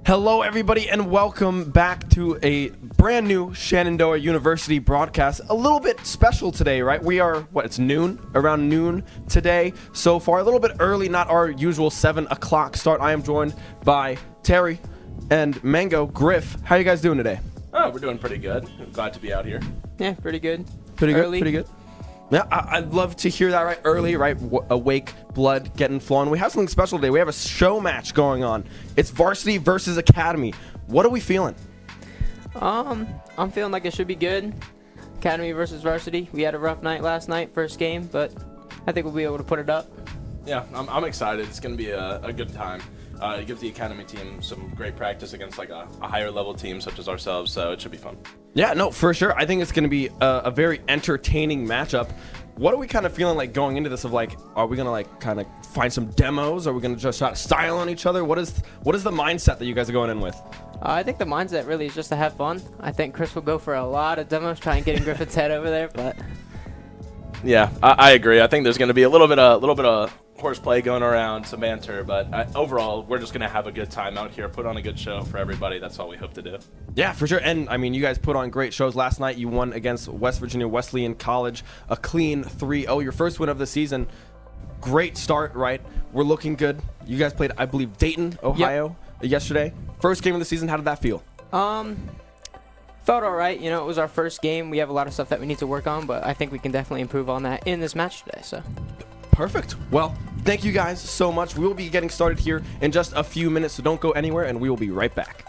Hello, everybody, and welcome back to a brand new Shenandoah University broadcast. A little bit special today, right? We are, it's noon? Around noon today so far. A little bit early, not our usual 7 o'clock start. I am joined by Terry and Mango. Griff, how are you guys doing today? Oh, we're doing pretty good. I'm glad to be out here. Yeah, pretty good. Pretty Early. good, pretty good. Yeah, I'd love to hear that right early, right? Awake, blood getting flowing. We have something special today. We have a show match going on. It's Varsity versus Academy. What are we feeling? I'm feeling like it should be good. Academy versus Varsity. We had a rough night last night, first game, but I think we'll be able to put it up. Yeah, I'm excited. It's going to be a good time. It gives the Academy team some great practice against like a higher level team such as ourselves, so it should be fun. Yeah, no, for sure. I think it's going to be a very entertaining matchup. What are we kind of feeling like going into this of like, are we going to like kind of find some demos? Are we going to just try to style on each other? What is the mindset that you guys are going in with? I think the mindset really is just to have fun. I think Chris will go for a lot of demos, try and get in Griffith's head over there, but... Yeah, I agree. I think there's going to be a little bit of horseplay going around, some banter, but overall, we're just going to have a good time out here, put on a good show for everybody. That's all we hope to do. Yeah, for sure. And I mean, you guys put on great shows. Last night, you won against West Virginia Wesleyan College, a clean 3-0, your first win of the season. Great start, right? We're looking good. You guys played, I believe, Dayton, Ohio yesterday. First game of the season. How did that feel? Felt all right. You know, it was our first game. We have a lot of stuff that we need to work on, but I think we can definitely improve on that in this match today. So. Perfect. Well, thank you guys so much. We will be getting started here in just a few minutes, so don't go anywhere, and we will be right back.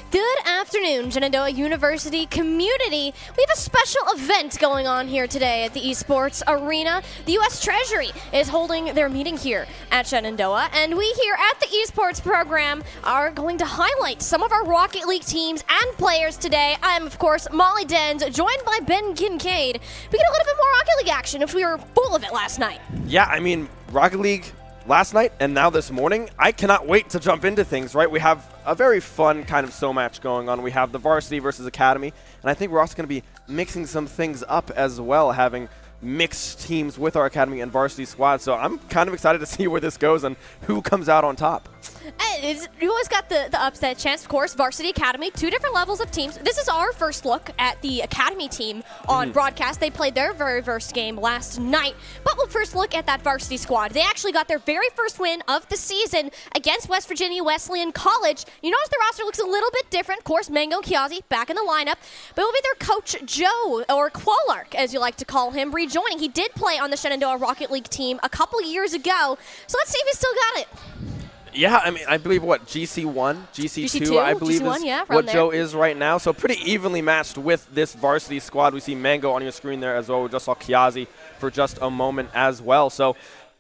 Good afternoon, Shenandoah University community. We have a special event going on here today at the Esports Arena. The US Treasury is holding their meeting here at Shenandoah, and we here at the Esports program are going to highlight some of our Rocket League teams and players today. I'm, of course, Molly Dens, joined by Ben Kincaid. We get a little bit more Rocket League action if we were full of it last night. Yeah, I mean, Rocket League last night and now this morning, I cannot wait to jump into things, right? We have a very fun kind of Showmatch going on. We have the Varsity versus Academy, and I think we're also going to be mixing some things up as well, having mixed teams with our Academy and Varsity squad. So I'm kind of excited to see where this goes and who comes out on top. You always got the upset chance, of course. Varsity Academy, two different levels of teams. This is our first look at the Academy team on broadcast. They played their very first game last night. But we'll first look at that Varsity squad. They actually got their very first win of the season against West Virginia Wesleyan College. You notice the roster looks a little bit different. Of course, Mango Kiazi back in the lineup. But it will be their coach, Joe, or Qualark, as you like to call him, rejoining. He did play on the Shenandoah Rocket League team a couple years ago. So let's see if he's still got it. Yeah, I mean, I believe what, GC1, GC2, I believe GC1, is yeah, what there. Joe is right now. So pretty evenly matched with this Varsity squad. We see Mango on your screen there as well. We just saw Kiazi for just a moment as well. So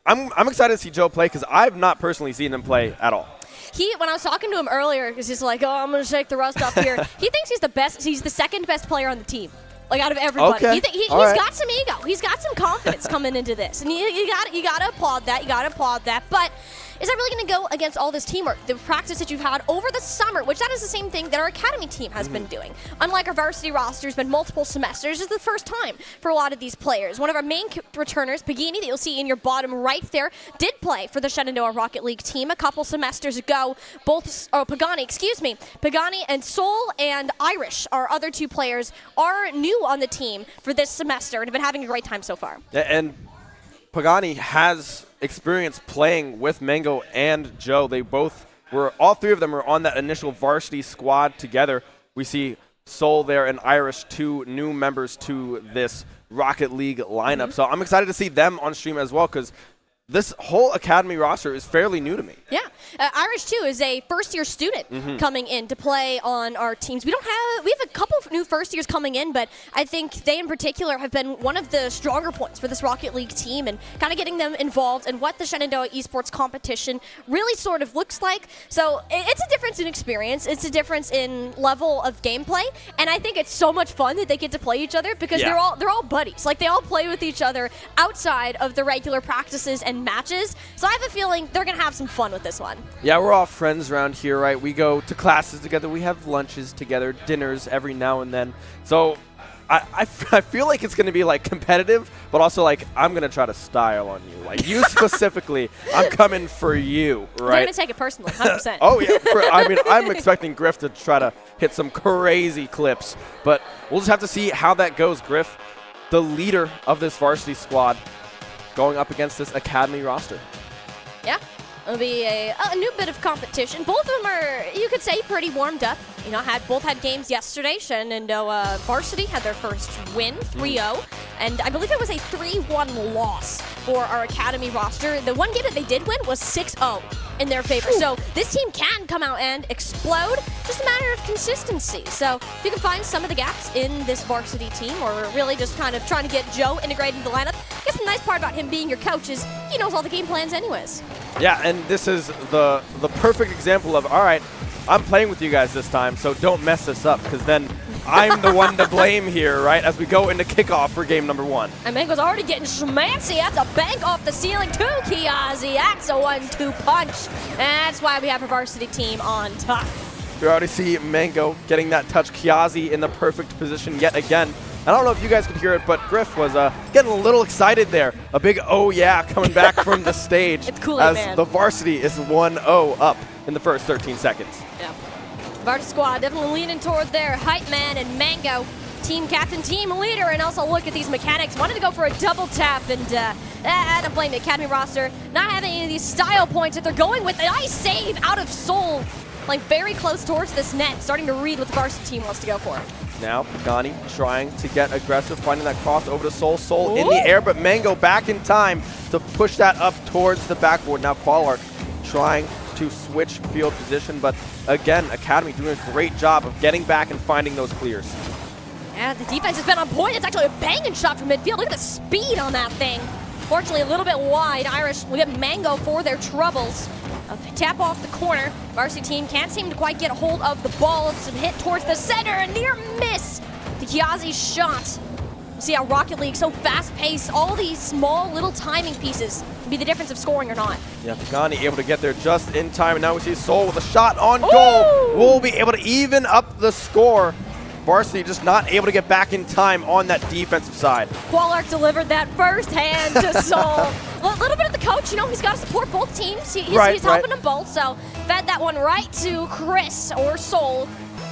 I'm excited to see Joe play because I've not personally seen him play at all. When I was talking to him earlier, because he's like, oh, I'm going to shake the rust off here. He thinks he's the best. He's the second best player on the team. Like, out of everybody. Okay. He's right. got some ego. He's got some confidence coming into this. And you got to applaud that. You got to applaud that. But is that really going to go against all this teamwork, the practice that you've had over the summer, which that is the same thing that our Academy team has been doing. Unlike our Varsity roster, has been multiple semesters. This is the first time for a lot of these players. One of our main returners, Pagani, that you'll see in your bottom right there, did play for the Shenandoah Rocket League team a couple semesters ago. Pagani and Soul and Irish, our other two players, are new on the team for this semester and have been having a great time so far. And Pagani has experience playing with Mango and Joe. They both were, all three of them were on that initial Varsity squad together. We see Soul there and Irish, two new members to this Rocket League lineup. So I'm excited to see them on stream as well because this whole Academy roster is fairly new to me. Yeah. Irish, too, is a first-year student coming in to play on our teams. We have a couple of new first-years coming in, but I think they in particular have been one of the stronger points for this Rocket League team and kind of getting them involved in what the Shenandoah Esports competition really sort of looks like. So it's a difference in experience. It's a difference in level of gameplay, and I think it's so much fun that they get to play each other because they're all buddies. Like, they all play with each other outside of the regular practices and matches. So I have a feeling they're going to have some fun with this one. Yeah, we're all friends around here, right? We go to classes together. We have lunches together, dinners every now and then. So I feel like it's going to be, like, competitive, but also, like, I'm going to try to style on you. Like, you specifically, I'm coming for you, right? They're going to take it personally, 100%. Oh, yeah. I'm expecting Griff to try to hit some crazy clips, but we'll just have to see how that goes. Griff, the leader of this Varsity squad, going up against this Academy roster. Yeah, it'll be a new bit of competition. Both of them are, you could say, pretty warmed up. You know, both had games yesterday. Shenandoah Varsity had their first win, 3-0, and I believe it was a 3-1 loss for our Academy roster. The one game that they did win was 6-0 in their favor. Ooh. So this team can come out and explode. Just a matter of consistency. So if you can find some of the gaps in this Varsity team, or really just kind of trying to get Joe integrated into the lineup, I guess the nice part about him being your coach is he knows all the game plans anyways. Yeah, and this is the perfect example of, all right, I'm playing with you guys this time, so don't mess this up, because then I'm the one to blame here, right, as we go into kickoff for game number 1. And Mango's already getting schmancy. That's a bank off the ceiling too, Kiazi. That's a 1-2 punch. And that's why we have a Varsity team on top. We already see Mango getting that touch. Kiazi in the perfect position yet again. I don't know if you guys could hear it, but Griff was getting a little excited there. A big oh yeah coming back from the stage. It's Kool-Aid as Man. The Varsity is 1-0 up in the first 13 seconds. Yeah. Varsity squad definitely leaning toward their hype man and Mango, team captain, team leader, and also look at these mechanics. Wanted to go for a double tap, and I don't blame the Academy roster not having any of these style points that they're going with. A nice save out of Soul, like very close towards this net, starting to read what the Varsity team wants to go for. Now Pagani trying to get aggressive, finding that cross over to Soul. Soul in the air, but Mango back in time to push that up towards the backboard. Now Qualark trying to switch field position. But again, Academy doing a great job of getting back and finding those clears. Yeah, the defense has been on point. It's actually a banging shot from midfield. Look at the speed on that thing. Fortunately, a little bit wide. Irish will get Mango for their troubles. A tap off the corner. Varsity team can't seem to quite get a hold of the ball. It's a hit towards the center, a near miss. The Kiazi's shot. You see how Rocket League, so fast-paced, all these small little timing pieces can be the difference of scoring or not. Yeah, Pagani able to get there just in time, and now we see Soul with a shot on goal. Will be able to even up the score. Varsity just not able to get back in time on that defensive side. Qualark delivered that first hand to Soul. A little bit of the coach, he's got to support both teams. He's helping them both, so fed that one right to Chris or Soul.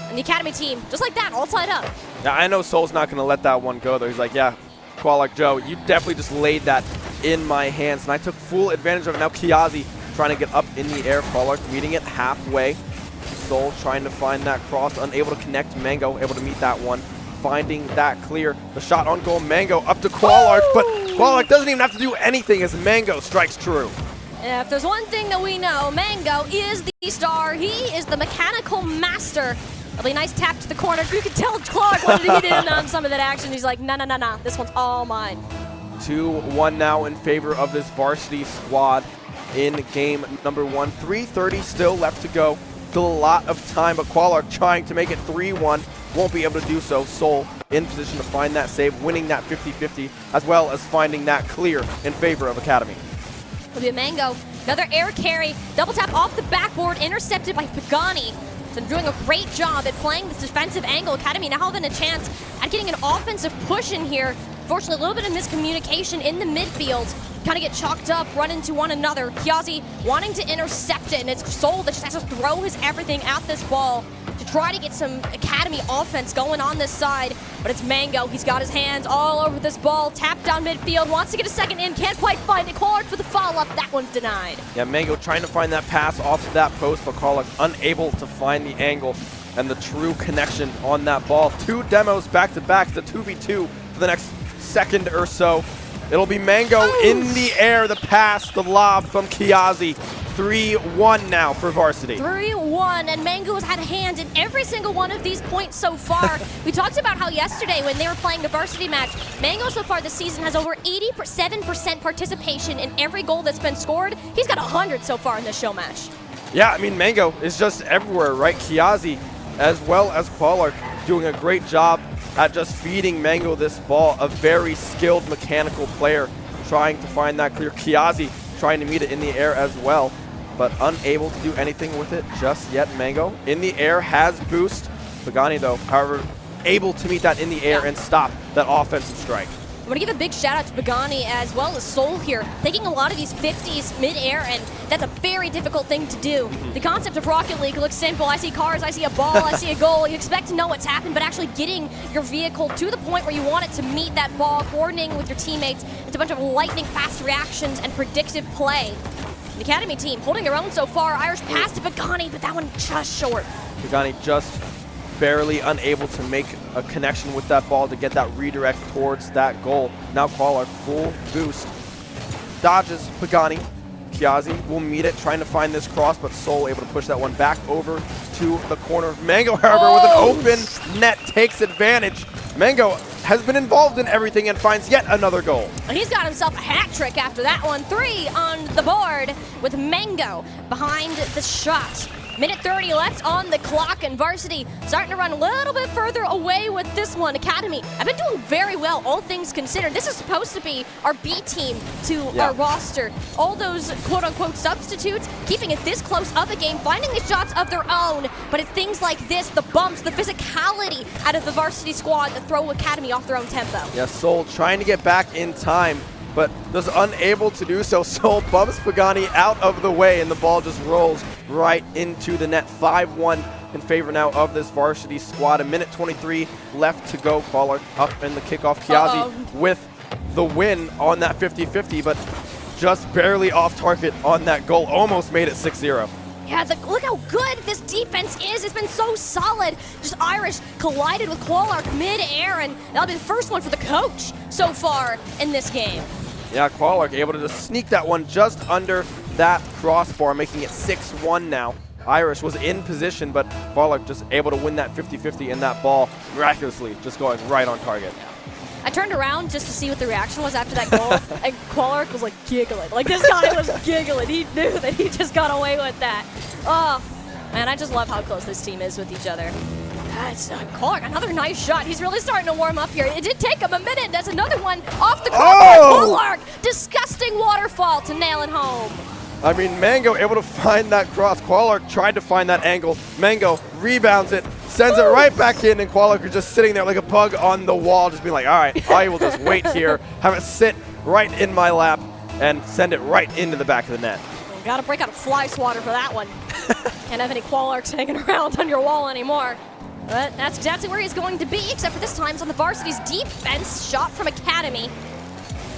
And the Academy team, just like that, all tied up. Now, I know Soul's not going to let that one go, though. He's like, yeah, Qualark Joe, you definitely just laid that in my hands, and I took full advantage of it. Now Kiazi trying to get up in the air. Qualark meeting it halfway. Soul trying to find that cross, unable to connect. Mango able to meet that one, finding that clear. The shot on goal, Mango up to Qualark, but Qualark doesn't even have to do anything as Mango strikes true. Yeah, if there's one thing that we know, Mango is the star. He is the mechanical master. Lovely nice tap to the corner. You could tell Clark wanted to get in on some of that action. He's like, no, this one's all mine. 2-1 now in favor of this Varsity squad in game number 1. 3:30 still left to go. Still a lot of time, but Qualark trying to make it 3-1. Won't be able to do so. Soul in position to find that save, winning that 50-50, as well as finding that clear in favor of Academy. It'll be a Mango. Another air carry. Double tap off the backboard, intercepted by Pagani. So doing a great job at playing this defensive angle. Academy now having a chance at getting an offensive push in here. Fortunately, a little bit of miscommunication in the midfield. Kind of get chalked up, run into one another. Kiazi wanting to intercept it, and it's Soul that just has to throw his everything at this ball to try to get some Academy offense going on this side. But it's Mango. He's got his hands all over this ball. Tapped down midfield, wants to get a second in, can't quite find it. Qualark for the follow-up. That one's denied. Yeah, Mango trying to find that pass off of that post, but Qualark unable to find the angle and the true connection on that ball. 2 demos back-to-back, the 2v2 for the next second or so. It'll be Mango in the air, the pass, the lob from Kiazi. 3-1 now for Varsity. 3-1, and Mango has had a hand in every single one of these points so far. We talked about how yesterday when they were playing the Varsity match, Mango so far this season has over 87% participation in every goal that's been scored. He's got 100 so far in this show match. Yeah, I mean, Mango is just everywhere, right? Kiazi, as well as Qualark, doing a great job at just feeding Mango this ball. A very skilled mechanical player trying to find that clear. Kiazi trying to meet it in the air as well, but unable to do anything with it just yet. Mango in the air has boost. Pagani, though, however, able to meet that in the air and stop that offensive strike. I want to give a big shout out to Pagani as well as Soul here, taking a lot of these 50s mid-air, and that's a very difficult thing to do. The concept of Rocket League looks simple. I see cars, I see a ball, I see a goal. You expect to know what's happened, but actually getting your vehicle to the point where you want it to meet that ball, coordinating with your teammates, it's a bunch of lightning-fast reactions and predictive play. The Academy team holding their own so far. Irish pass to Pagani, but that one just short. Pagani just barely unable to make a connection with that ball to get that redirect towards that goal. Now Qualark full boost. Dodges Pagani. Kiazi will meet it, trying to find this cross, but Soul able to push that one back over to the corner. Mango, however, with an open net takes advantage. Mango has been involved in everything and finds yet another goal. And he's got himself a hat trick after that one. 3 on the board with Mango behind the shot. Minute 30 left on the clock, and Varsity starting to run a little bit further away with this one. Academy, I've been doing very well, all things considered. This is supposed to be our B team to our roster. All those quote-unquote substitutes, keeping it this close of a game, finding the shots of their own, but it's things like this, the bumps, the physicality out of the Varsity squad that throw Academy off their own tempo. Yeah, Soul trying to get back in time, but just unable to do so. Soul bumps Pagani out of the way, and the ball just rolls right into the net. 5-1 in favor now of this Varsity squad. A minute 23 left to go. Qualark up in the kickoff. Kiazi with the win on that 50-50, but just barely off target on that goal. Almost made it 6-0. Yeah, look how good this defense is. It's been so solid. Just Irish collided with Qualark mid-air, and that'll be the first one for the coach so far in this game. Yeah, Qualark able to just sneak that one just under that crossbar, making it 6-1 now. Irish was in position, but Qualark just able to win that 50-50 in that ball, miraculously just going right on target. I turned around just to see what the reaction was after that goal, and Qualark was like giggling. Like this guy was giggling. He knew that he just got away with that. Oh, man, I just love how close this team is with each other. That's Qualark, another nice shot. He's really starting to warm up here. It did take him a minute. That's another one off the crossbar. Qualark, disgusting waterfall to nail it home. I mean, Mango able to find that cross. Qualark tried to find that angle. Mango rebounds it, sends it right back in, and Qualark is just sitting there like a bug on the wall, just being like, all right, I will just wait here, have it sit right in my lap, and send it right into the back of the net. Got to break out a fly swatter for that one. Can't have any Qualarks hanging around on your wall anymore. But that's exactly where he's going to be, except for this time it's on the Varsity's defense. Shot from Academy.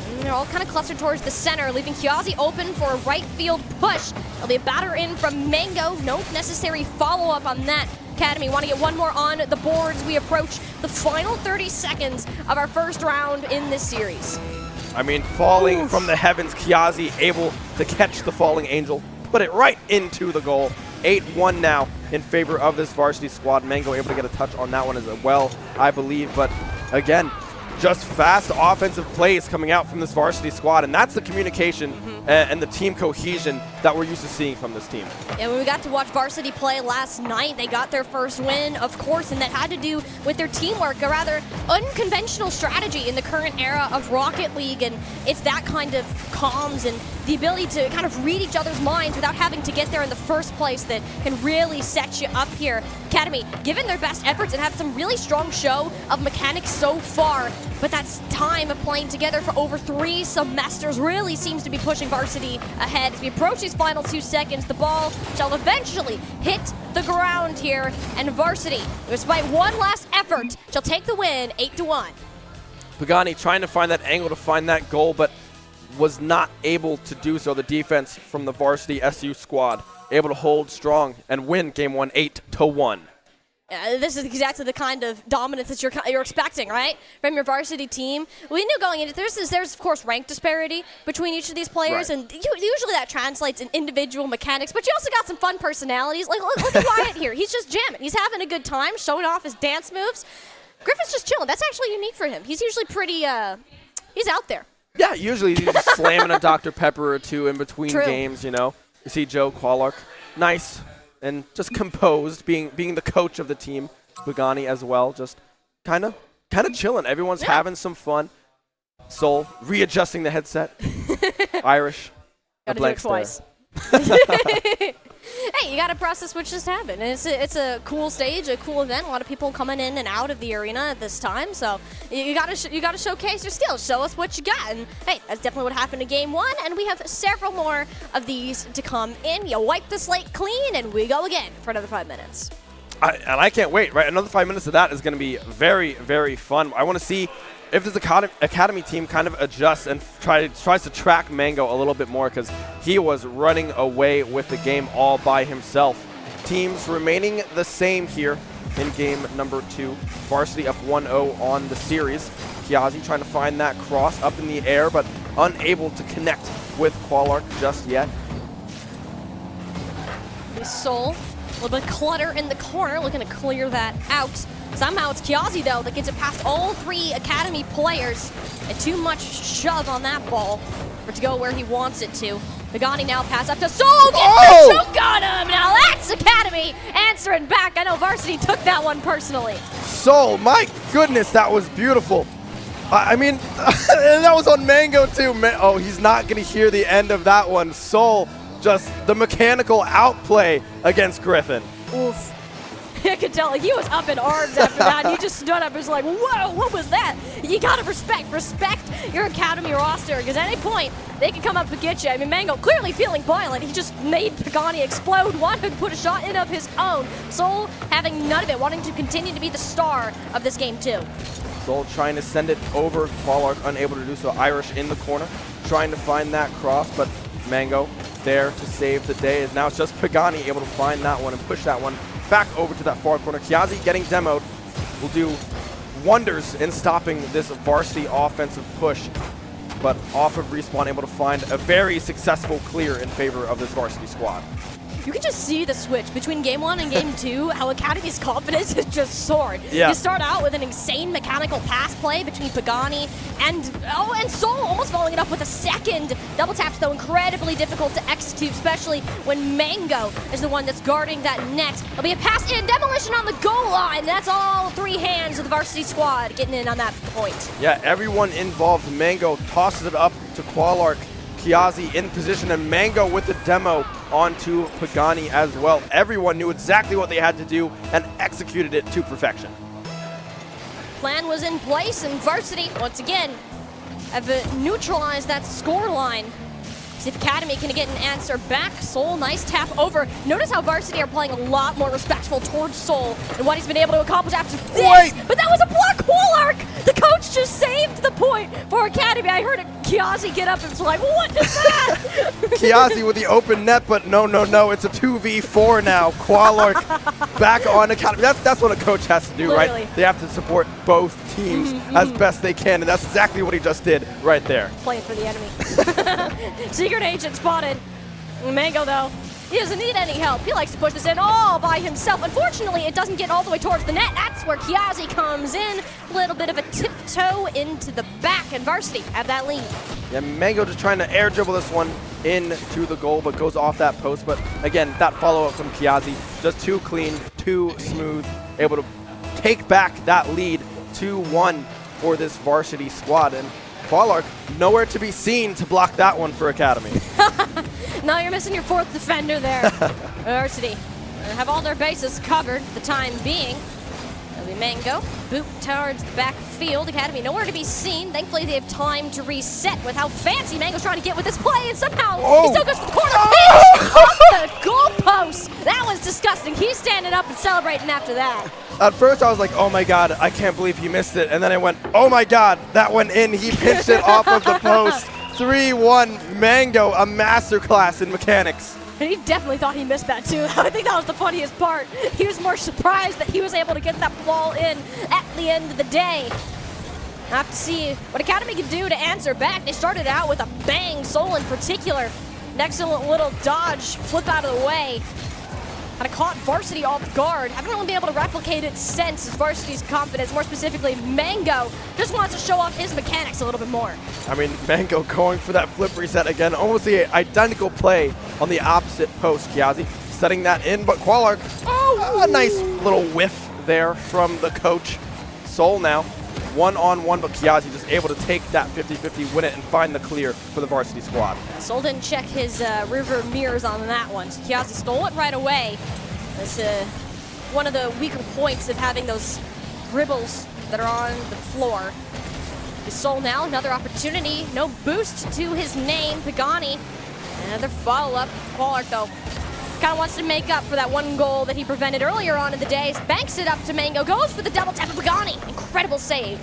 And they're all kind of clustered towards the center, leaving Kiazi open for a right field push. There'll be a batter in from Mango. No necessary follow-up on that. Academy want to get one more on the boards. We approach the final 30 seconds of our first round in this series. I mean, falling from the heavens, Kiazi able to catch the falling angel, put it right into the goal. 8-1 now in favor of this Varsity squad. Mango able to get a touch on that one as well, I believe. But again, just fast offensive plays coming out from this Varsity squad, and that's the communication and the team cohesion that we're used to seeing from this team. And when we got to watch Varsity play last night, they got their first win, of course, and that had to do with their teamwork, a rather unconventional strategy in the current era of Rocket League, and it's that kind of comms and the ability to kind of read each other's minds without having to get there in the first place that can really set you up here. Academy, given their best efforts and have some really strong show of mechanics so far, but that time of playing together for over 3 semesters really seems to be pushing Varsity ahead. As we approach these final 2 seconds, the ball shall eventually hit the ground here, and Varsity, despite one last effort, shall take the win 8-1. Pagani trying to find that angle to find that goal, but was not able to do so. The defense from the Varsity SU squad able to hold strong and win game 1 8-1. This is exactly the kind of dominance that you're expecting, right, from your Varsity team. We knew going into this, there's of course rank disparity between each of these players, right, and usually that translates in individual mechanics, but you also got some fun personalities. Like, look at Wyatt here. He's just jamming. He's having a good time, showing off his dance moves. Griffin's just chilling. That's actually unique for him. He's usually pretty, he's out there. Yeah, usually he's just slamming a Dr. Pepper or two in between True. games, you know. You see Joe Qualark, nice and just composed, being the coach of the team. Pagani as well, just kind of chilling. Everyone's having some fun. Soul readjusting the headset. Irish. Gotta do it twice. Hey, you gotta process what just happened. And it's a cool stage, a cool event. A lot of people coming in and out of the arena at this time. So you gotta showcase your skills. Show us what you got. And hey, that's definitely what happened in game 1. And we have several more of these to come in. You wipe the slate clean, and we go again for another 5 minutes. I can't wait. Right, another 5 minutes of that is going to be very, very fun. I want to see if this academy team kind of adjusts and tries to track Mango a little bit more, because he was running away with the game all by himself. Teams remaining the same here in game number 2. Varsity up 1-0 on the series. Kiazi trying to find that cross up in the air, but unable to connect with Qualark just yet. Soul, a little bit of clutter in the corner, looking to clear that out. Somehow it's Kiazi, though, that gets it past all 3 Academy players, and too much shove on that ball for it to go where he wants it to. Pagani now pass up to Soul, gets the choke on him! Now that's Academy answering back. I know Varsity took that one personally. Soul, my goodness, that was beautiful. I mean, that was on Mango, too. Oh, he's not going to hear the end of that one. Soul, just the mechanical outplay against Griffin. Oof. I could tell he was up in arms after that. And he just stood up and was like, whoa, what was that? You gotta respect your Academy roster, because at any point, they can come up and get you. I mean, Mango clearly feeling violent. He just made Pagani explode, wanted to put a shot in of his own. Soul having none of it, wanting to continue to be the star of this game too. Soul trying to send it over. Qualark unable to do so. Irish in the corner, trying to find that cross, but Mango there to save the day. Now it's just Pagani able to find that one and push that one back over to that far corner. Kiazi getting demoed will do wonders in stopping this Varsity offensive push. but off of respawn, able to find a very successful clear in favor of this varsity squad. You can just see the switch between game 1 and game 2, how Academy's confidence has just soared. Yeah. You start out with an insane mechanical pass play between Pagani and Soul almost following it up with a second double taps, though incredibly difficult to execute, especially when Mango is the one that's guarding that net. There'll be a pass in, demolition on the goal line. That's all 3 hands of the varsity squad getting in on that point. Yeah, everyone involved. Mango tosses it up to Qualark. Kiazi in position, and Mango with the demo onto Pagani as well. Everyone knew exactly what they had to do and executed it to perfection. Plan was in place, and Varsity, once again, have neutralized that score line. See if Academy can get an answer back. Soul, nice tap over. Notice how Varsity are playing a lot more respectful towards Soul and what he's been able to accomplish after this. Wait. But that was a block Qualark! The coach just saved the point for Academy. I heard Kiazi get up and was like, what is that? Kiazi with the open net, but no, it's a 2v4 now. Qualark back on Academy. That's what a coach has to do, Literally. right? They have to support both teams as best they can, and that's exactly what he just did right there. Playing for the enemy. Secret agent spotted. Mango, though, he doesn't need any help. He likes to push this in all by himself. Unfortunately, it doesn't get all the way towards the net. That's where Kiazi comes in. A little bit of a tiptoe into the back, and Varsity have that lead. Yeah, Mango just trying to air dribble this one into the goal, but goes off that post. But again, that follow-up from Kiazi, just too clean, too smooth, able to take back that lead 2-1 for this varsity squad. And Qualark nowhere to be seen to block that one for Academy. Now you're missing your 4th defender there. Varsity have all their bases covered for the time being. It'll be Mango, boot towards the backfield. Academy nowhere to be seen. Thankfully, they have time to reset with how fancy Mango's trying to get with this play, and somehow he still goes for the corner. Pitch off the goalpost. That was disgusting. He's standing up and celebrating after that. At first, I was like, oh my god, I can't believe he missed it. And then I went, oh my god, that went in. He pinched it off of the post. 3-1 Mango, a masterclass in mechanics. And he definitely thought he missed that too. I think that was the funniest part. He was more surprised that he was able to get that ball in at the end of the day. I have to see what Academy can do to answer back. They started out with a bang, Soul in particular. An excellent little dodge, flip out of the way. Kind of caught Varsity off guard. Haven't really been able to replicate it since, as Varsity's confidence, more specifically Mango, just wants to show off his mechanics a little bit more. I mean, Mango going for that flip reset again. Almost the identical play on the opposite post. Kiazi setting that in, but Qualark, a nice little whiff there from the coach. Soul now, one-on-one, but Kiazi just able to take that 50-50, win it, and find the clear for the varsity squad. Soul didn't check his river mirrors on that one, so Kiazi stole it right away. That's one of the weaker points of having those dribbles that are on the floor. His Soul now, another opportunity. No boost to his name, Pagani. Another follow-up. Qualark, though, kind of wants to make up for that one goal that he prevented earlier on in the day. Banks it up to Mango, goes for the double tap of Pagani. Incredible save.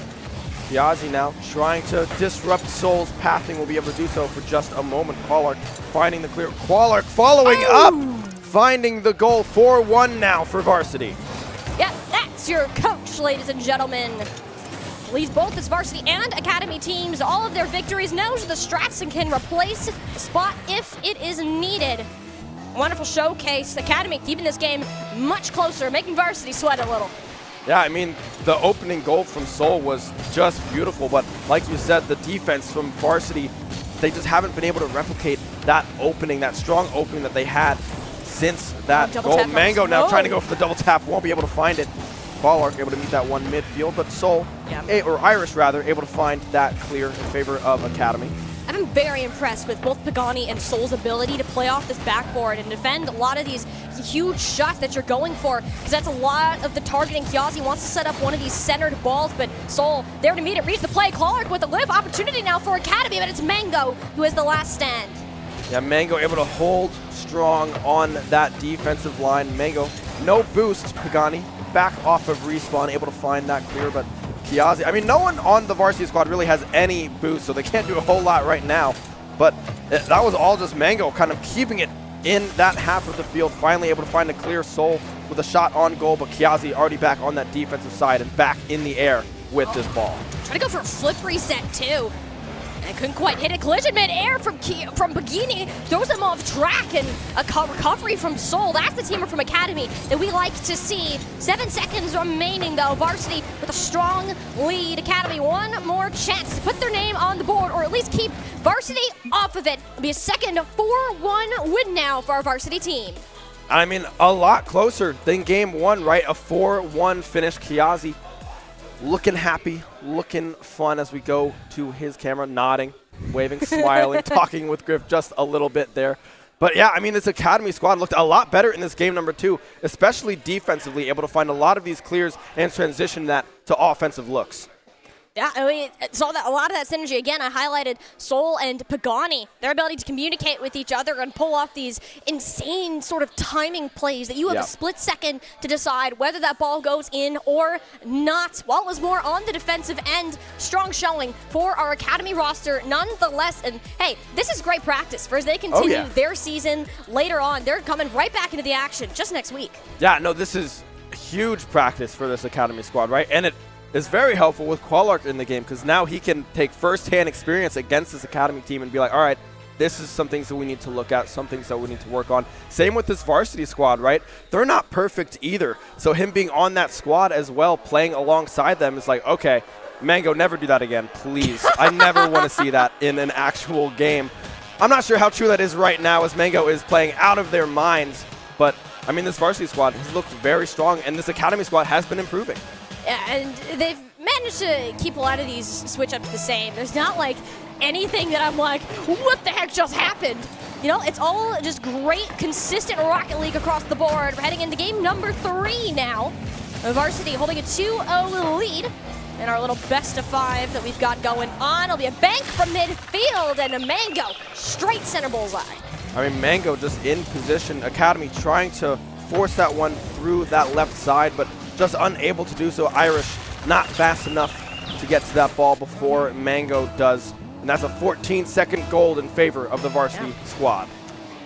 Kiazi now trying to disrupt Soul's pathing, will be able to do so for just a moment. Qualark finding the clear. Qualark following up, finding the goal. 4-1 now for Varsity. Yep, that's your coach, ladies and gentlemen. Leads both his varsity and academy teams all of their victories, knows the strats and can replace the spot if it is needed. Wonderful showcase. Academy keeping this game much closer, making Varsity sweat a little. Yeah, I mean, the opening goal from Soul was just beautiful, but like you said, the defense from Varsity, they just haven't been able to replicate that opening, that strong opening that they had since that goal. Mango now trying to go for the double tap, won't be able to find it. Qualark able to meet that one midfield, but Soul, or Irish rather, able to find that clear in favor of Academy. I've been very impressed with both Pagani and Soul's ability to play off this backboard and defend a lot of these huge shots that you're going for, because that's a lot of the targeting. Kiazi wants to set up one of these centered balls, but Soul there to meet it, reads the play. Qualark with a live opportunity now for Academy, but it's Mango who has the last stand. Yeah, Mango able to hold strong on that defensive line. Mango, no boost. Pagani back off of respawn, able to find that clear, but Kiazi, I mean, no one on the varsity squad really has any boost, so they can't do a whole lot right now. But that was all just Mango kind of keeping it in that half of the field, finally able to find a clear. Soul with a shot on goal, but Kiazi already back on that defensive side and back in the air with this ball. Try to go for a flip reset, too. And couldn't quite hit a collision mid-air from Pagini. Throws him off track, and a recovery from Soul. That's the teamer from Academy that we like to see. 7 seconds remaining, though. Varsity with a strong lead. Academy, one more chance to put their name on the board, or at least keep Varsity off of it. It'll be a second 4-1 win now for our Varsity team. I mean, a lot closer than game one, right? A 4-1 finish. Kiazi looking happy, looking fun as we go to his camera, nodding, waving, smiling, talking with Griff just a little bit there. But yeah, I mean, this Academy squad looked a lot better in this game number 2, especially defensively, able to find a lot of these clears and transition that to offensive looks. Yeah, I mean, saw that a lot of that synergy. Again, I highlighted Soul and Pagani, their ability to communicate with each other and pull off these insane sort of timing plays that you have a split second to decide whether that ball goes in or not. While it was more on the defensive end, strong showing for our Academy roster nonetheless. And hey, this is great practice for as they continue their season later on. They're coming right back into the action just next week. Yeah, no, this is huge practice for this Academy squad, right? And it is very helpful with Qualark in the game because now he can take first-hand experience against this Academy team and be like, all right, this is some things that we need to look at, some things that we need to work on. Same with this Varsity squad, right? They're not perfect either. So him being on that squad as well, playing alongside them is like, okay, Mango, never do that again, please. I never want to see that in an actual game. I'm not sure how true that is right now as Mango is playing out of their minds, but I mean, this Varsity squad has looked very strong, and this Academy squad has been improving. Yeah, and they've managed to keep a lot of these switch-ups the same. There's not, like, anything that I'm like, what the heck just happened? You know, it's all just great, consistent Rocket League across the board. We're heading into game number 3 now. Varsity holding a 2-0 lead. And our little best of 5 that we've got going on. It'll be a bank from midfield and a Mango straight center bullseye. I mean, Mango just in position. Academy trying to force that one through that left side, but just unable to do so. Irish not fast enough to get to that ball before Mango does. And that's a 14-second goal in favor of the Varsity squad.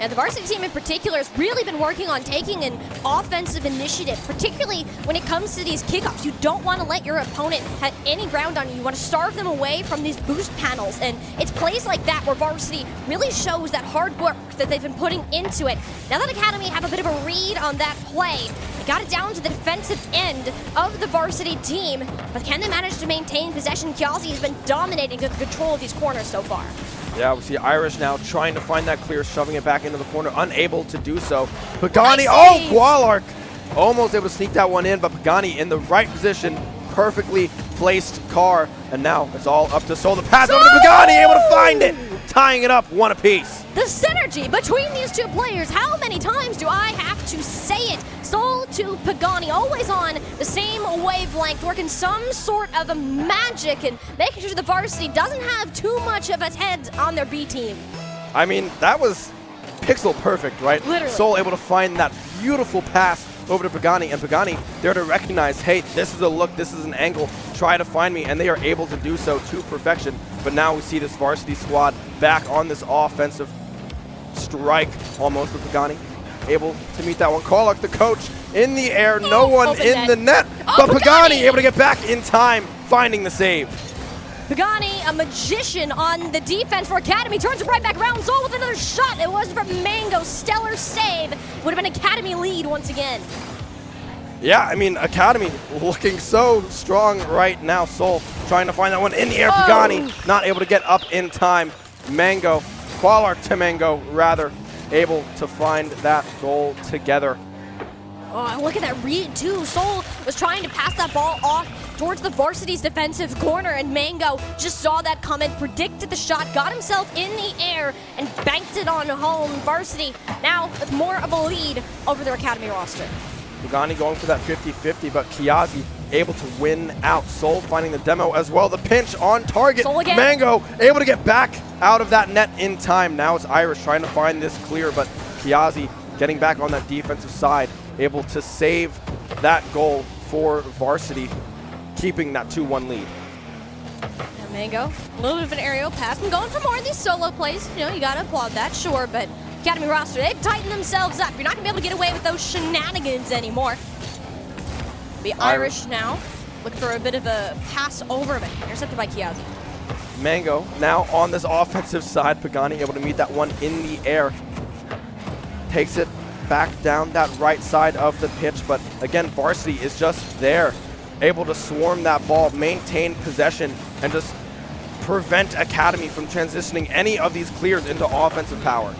And the Varsity team in particular has really been working on taking an offensive initiative, particularly when it comes to these kickoffs. You don't want to let your opponent have any ground on you. You want to starve them away from these boost panels. And it's plays like that where Varsity really shows that hard work that they've been putting into it. Now that Academy have a bit of a read on that play, they got it down to the defensive end of the Varsity team. But can they manage to maintain possession? Kiazi has been dominating the control of these corners so far. Yeah, we see Irish now trying to find that clear, shoving it back into the corner, unable to do so. Pagani, nice Qualark almost able to sneak that one in, but Pagani in the right position, perfectly placed car, and now it's all up to Soul. The pass over to Pagani, able to find it, tying it up one apiece. The synergy between these two players, how many times do I have to say it? Soul to Pagani, always on the same wavelength, working some sort of a magic and making sure the Varsity doesn't have too much of its head on their B team. I mean, that was pixel perfect, right? Literally. Soul able to find that beautiful pass over to Pagani, and Pagani there to recognize, hey, this is a look, this is an angle, try to find me, and they are able to do so to perfection. But now we see this Varsity squad back on this offensive strike almost with Pagani. Able to meet that one. Qualark, the coach, in the air, no one in the net, but Pagani able to get back in time, finding the save. Pagani, a magician on the defense for Academy, turns it right back around. Soul with another shot. It wasn't from Mango. Stellar save. Would have been Academy lead once again. Yeah, I mean, Academy looking so strong right now. Soul trying to find that one in the air. Pagani not able to get up in time. Mango, Qualark to Mango, rather, able to find that goal together. Oh, and look at that read, too. Soul was trying to pass that ball off towards the Varsity's defensive corner, and Mango just saw that coming, predicted the shot, got himself in the air, and banked it on home. Varsity now with more of a lead over their Academy roster. Pagani going for that 50-50, but Kiazi able to win out. Soul finding the demo as well. The pinch on target. Soul again. Mango able to get back out of that net in time. Now it's Irish trying to find this clear, but Kiazi getting back on that defensive side, able to save that goal for Varsity, keeping that 2-1 lead. And Mango, a little bit of an aerial pass. I'm going for more of these solo plays. You know, you got to applaud that, sure, but Academy roster, they've tightened themselves up. You're not going to be able to get away with those shenanigans anymore. Be Irish now, looking for a bit of a pass over, but intercepted by Kiazi. Mango now on this offensive side. Pagani able to meet that one in the air. Takes it back down that right side of the pitch, but again, Varsity is just there, able to swarm that ball, maintain possession, and just prevent Academy from transitioning any of these clears into offensive power.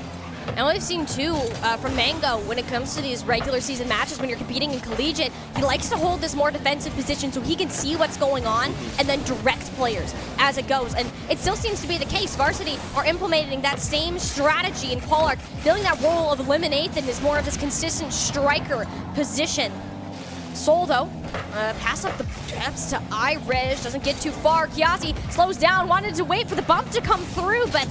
And what we've seen too from Mango when it comes to these regular season matches, when you're competing in collegiate, he likes to hold this more defensive position so he can see what's going on and then direct players as it goes. And it still seems to be the case. Varsity are implementing that same strategy in Pollard, filling that role of Eliminathan as more of this consistent striker position. Sol, though, pass up the depths to Irish, doesn't get too far. Kiazi slows down, wanted to wait for the bump to come through, but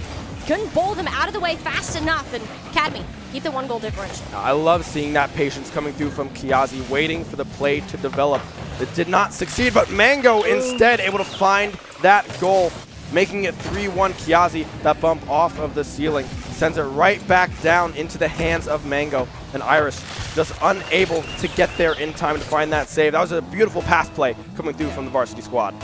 couldn't bowl them out of the way fast enough. And Academy keep the 1-goal differential. I love seeing that patience coming through from Kiazi, waiting for the play to develop. It did not succeed, but Mango instead able to find that goal, making it 3-1. Kiazi, that bump off of the ceiling, sends it right back down into the hands of Mango. And Irish just unable to get there in time to find that save. That was a beautiful pass play coming through from the Varsity squad.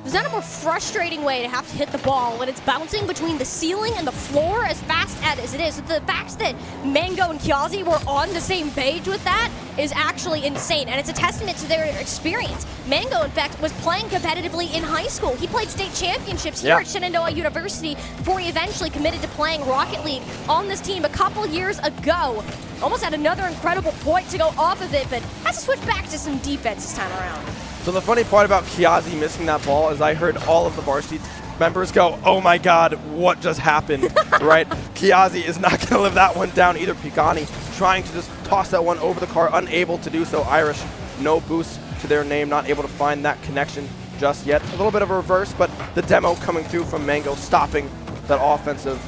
There's not a more frustrating way to have to hit the ball when it's bouncing between the ceiling and the floor as fast as it is. So the fact that Mango and Kiazi were on the same page with that is actually insane, and it's a testament to their experience. Mango, in fact, was playing competitively in high school. He played state championships here at Shenandoah University before he eventually committed to playing Rocket League on this team a couple years ago. Almost had another incredible point to go off of it, but has to switch back to some defense this time around. So the funny part about Kiazi missing that ball is I heard all of the Varsity members go, oh my god, what just happened, right? Kiazi is not going to live that one down either. Pagani trying to just toss that one over the car, unable to do so. Irish, no boost to their name, not able to find that connection just yet. A little bit of a reverse, but the demo coming through from Mango, stopping that offensive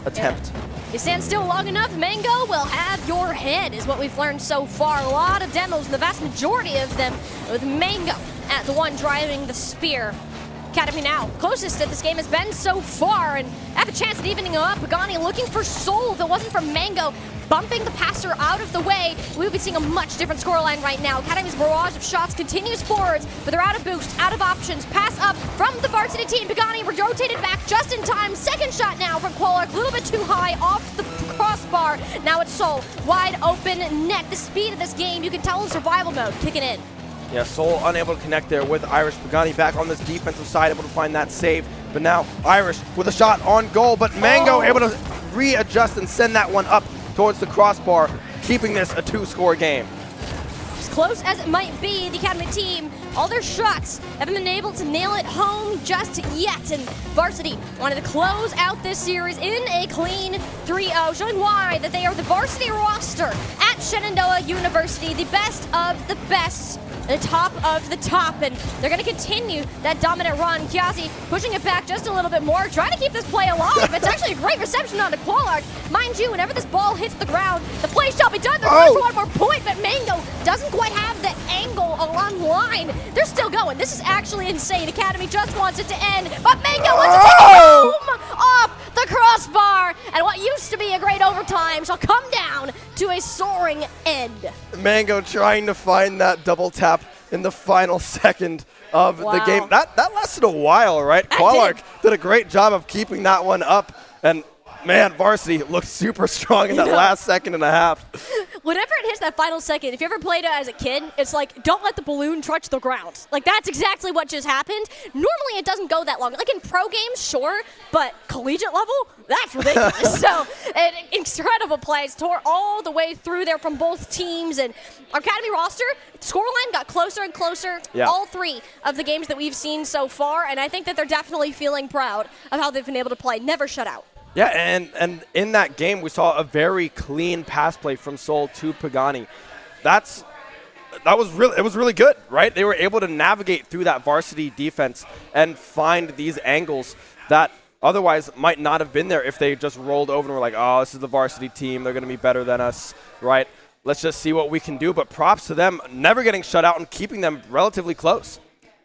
attempt. Yeah. You stand still long enough, Mango will have your head, is what we've learned so far. A lot of demos, and the vast majority of them with Mango at the one driving the spear. Academy now, closest that this game has been so far, and have a chance at evening up. Pagani looking for Sol. If it wasn't for Mango bumping the passer out of the way, we would be seeing a much different scoreline right now. Academy's barrage of shots continues forwards, but they're out of boost, out of options. Pass up from the Varsity team. Pagani rotated back just in time. Second shot now from Pollard, a little bit too high off the crossbar. Now it's Sol, wide open net. The speed of this game, you can tell in survival mode, kicking in. Yeah, Sol unable to connect there with Irish. Pagani back on this defensive side, able to find that save. But now Irish with a shot on goal, but Mango able to readjust and send that one up towards the crossbar, keeping this a 2-score game. As close as it might be, the Academy team, all their shots haven't been able to nail it home just yet. And Varsity wanted to close out this series in a clean 3-0, showing why that they are the Varsity roster at Shenandoah University, the best of the best, the top of the top, and they're going to continue that dominant run. Kiazi pushing it back just a little bit more, trying to keep this play alive. It's actually a great reception on the Pollard. Mind you, whenever this ball hits the ground, the play shall be done. They're going for one more point, but Mango doesn't quite have the angle along line. They're still going. This is actually insane. Academy just wants it to end, but Mango wants to take it home off the crossbar, and what used to be a great overtime shall come down to a soaring end. Mango trying to find that double tap in the final second of the game. That lasted a while, right? Qualark did a great job of keeping that one up, and man, Varsity looked super strong in that last second and a half. Whenever it hits that final second, if you ever played it as a kid, it's like, don't let the balloon touch the ground. Like, that's exactly what just happened. Normally, it doesn't go that long. Like, in pro games, sure, but collegiate level, that's ridiculous. So, incredible plays, tore all the way through there from both teams. And our Academy roster, scoreline got closer and closer all three of the games that we've seen so far, and I think that they're definitely feeling proud of how they've been able to play. Never shut out. Yeah, and in that game, we saw a very clean pass play from Sol to Pagani. It was really good, right? They were able to navigate through that Varsity defense and find these angles that otherwise might not have been there if they just rolled over and were like, oh, this is the Varsity team. They're going to be better than us, right? Let's just see what we can do. But props to them never getting shut out and keeping them relatively close.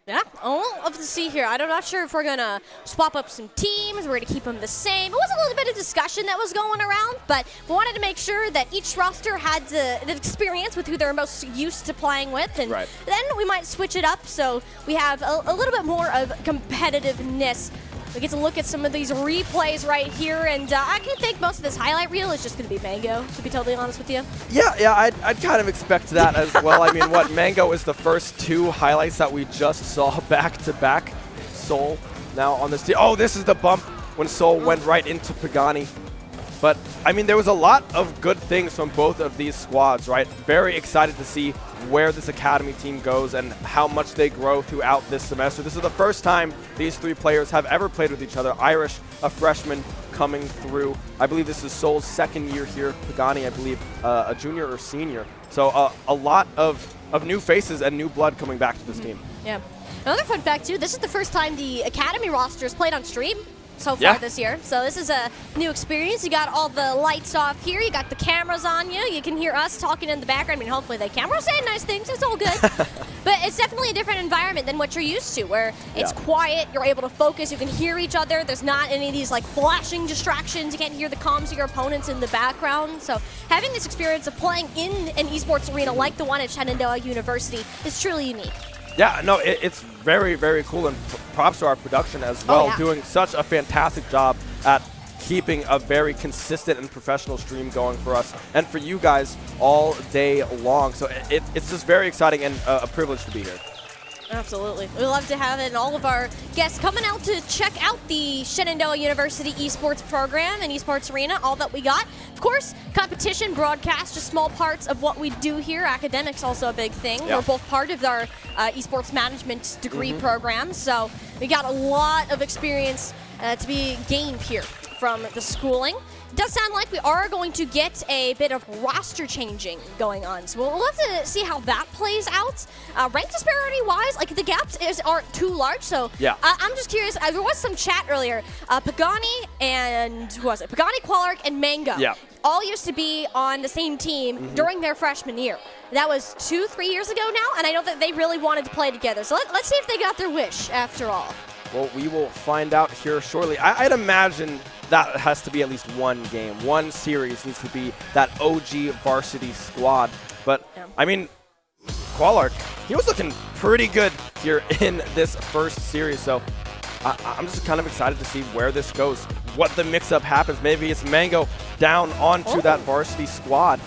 Yeah, I'll have to see here. I'm not sure if we're going to swap up some teams. We're going to keep them the same. It was a little bit of discussion that was going around, but we wanted to make sure that each roster had the experience with who they're most used to playing with, and then we might switch it up so we have a little bit more of competitiveness. We get to look at some of these replays right here, and I can think most of this highlight reel is just going to be Mango, to be totally honest with you. Yeah, I'd kind of expect that as well. I mean, Mango is the first 2 highlights that we just saw back-to-back. Soul now on this team. Oh, this is the bump when Soul went right into Pagani. But, I mean, there was a lot of good things from both of these squads, right? Very excited to see where this Academy team goes and how much they grow throughout this semester. This is the first time these 3 players have ever played with each other. Irish, a freshman, coming through. I believe this is Soul's 2nd year here. Pagani, I believe, a junior or senior. So a lot of new faces and new blood coming back to this team. Yeah. Another fun fact, too, this is the first time the Academy roster has played on stream so far this year. So this is a new experience. You got all the lights off here. You got the cameras on you. You can hear us talking in the background. I mean, hopefully the camera's saying nice things. It's all good. But it's definitely a different environment than what you're used to, where it's quiet. You're able to focus. You can hear each other. There's not any of these like flashing distractions. You can't hear the comms of your opponents in the background. So having this experience of playing in an esports arena like the one at Shenandoah University is truly unique. Yeah, no, it's very, very cool, and props to our production as well, doing such a fantastic job at keeping a very consistent and professional stream going for us and for you guys all day long. So it's just very exciting and a privilege to be here. Absolutely. We love to have it, and all of our guests coming out to check out the Shenandoah University esports program and esports arena, all that we got. Of course, competition, broadcast, just small parts of what we do here. Academics also a big thing. We're both part of our esports management degree program, so we got a lot of experience to be gained here from the schooling. It does sound like we are going to get a bit of roster changing going on, so we'll have to see how that plays out. Rank disparity-wise, like the gaps aren't too large, so I'm just curious. There was some chat earlier. Pagani and who was it? Pagani, Qualark, and Mango. All used to be on the same team during their freshman year. That was 2-3 years ago now, and I know that they really wanted to play together. So let's see if they got their wish after all. Well, we will find out here shortly. I'd imagine that has to be at least one game. One series needs to be that OG varsity squad. But, I mean, Qualark, he was looking pretty good here in this first series. So I'm just kind of excited to see where this goes, what the mix-up happens. Maybe it's Mango down onto that varsity squad.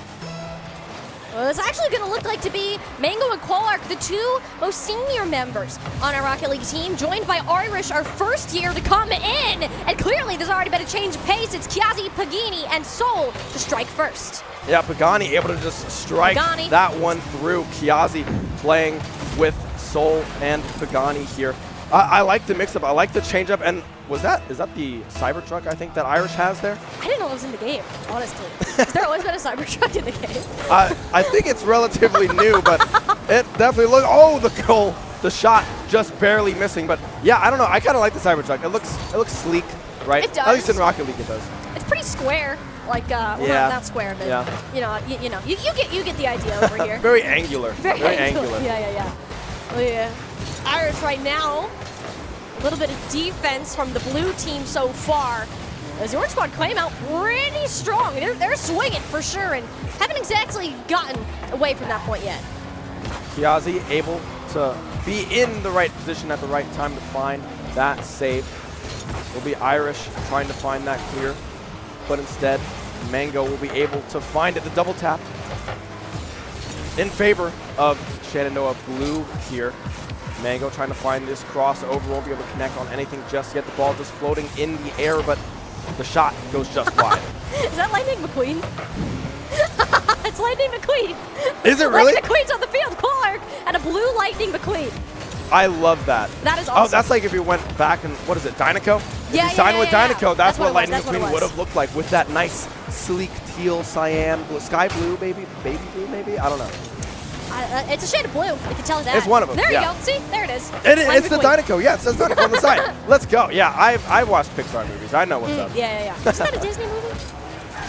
Well, it's actually going to look like to be Mango and Qualark, the 2 most senior members on our Rocket League team, joined by Irish, our first year to come in. And clearly, there's already been a change of pace. It's Kiazi, Pagani, and Soul to strike first. Yeah, Pagani able to just strike that one through. Kiazi playing with Soul and Pagani here. I like the mix-up. I like the change-up. And is that the Cybertruck, I think, that Irish has there? I didn't know it was in the game, honestly. Has there always been a Cybertruck in the game? I think it's relatively new, but it definitely looks... Oh, the goal. The shot just barely missing. But, yeah, I don't know. I kind of like the Cybertruck. It looks sleek, right? It does. At least in Rocket League it does. It's pretty square. Like, well, not square, but, you get the idea over here. Very angular. Very angular. Yeah. Oh, yeah. Irish right now, a little bit of defense from the blue team so far. As the Orange Squad claim out pretty strong. They're swinging for sure and haven't exactly gotten away from that point yet. Kiazi able to be in the right position at the right time to find that save. Will be Irish trying to find that clear, but instead Mango will be able to find it. The double tap in favor of Shenandoah Blue here. Mango trying to find this crossover, won't be able to connect on anything just yet. The ball just floating in the air, but the shot goes just wide. Is that Lightning McQueen? It's Lightning McQueen. Is it really? Lightning McQueen's on the field. Qualark and a blue Lightning McQueen. I love that. That is awesome. Oh, that's like if you went back and, what is it, Dynaco? Yeah, if you signed with Dynaco, that's what Lightning McQueen would have looked like with that nice, sleek teal, cyan, blue, sky blue, baby blue, maybe? I don't know. It's a shade of blue. You can tell that. It's one of them. There you go. See, there it is. It's the Dynaco. Yeah, it says Dynaco on the side. Let's go. Yeah, I've watched Pixar movies. I know what's up. Yeah. Isn't that a Disney movie?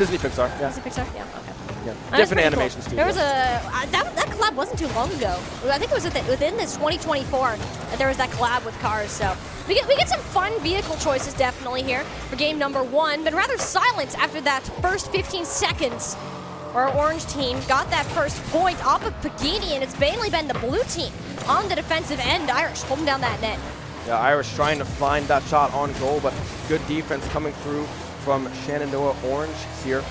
Disney Pixar. Yeah. Disney Pixar? Yeah, okay. Yeah. That's Different pretty animation cool. studio. There was that collab wasn't too long ago. I think it was within this 2024 that there was that collab with Cars. So we get some fun vehicle choices definitely here for game number 1. Been rather silent after that first 15 seconds. Our orange team got that first point off of Pagini, and it's mainly been the blue team on the defensive end. Irish holding down that net. Yeah, Irish trying to find that shot on goal, but good defense coming through from Shenandoah Orange here.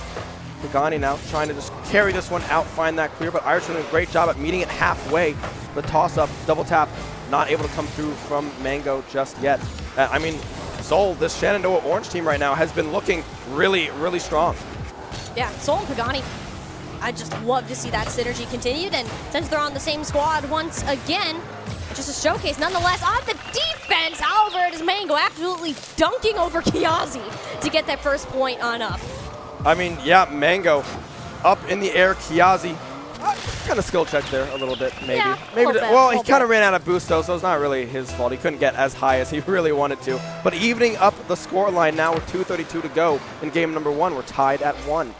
Pagani now trying to just carry this one out, find that clear, but Irish doing a great job at meeting it halfway. The toss-up, double tap, not able to come through from Mango just yet. I mean, Soul, this Shenandoah Orange team right now has been looking really, really strong. Yeah, Soul and Pagani. I just love to see that synergy continued, and since they're on the same squad once again, just a showcase nonetheless. On the defense, however, it is Mango absolutely dunking over Kiazi to get that first point on up. I mean, yeah, Mango up in the air, Kiazi. Kind of skill check there a little bit, maybe. Yeah, maybe. little bit, Well, he little kind of bit. ran out of boost, though, so it's not really his fault. He couldn't get as high as he really wanted to. But evening up the score line now with 2:32 to go in game number 1. We're tied at 1.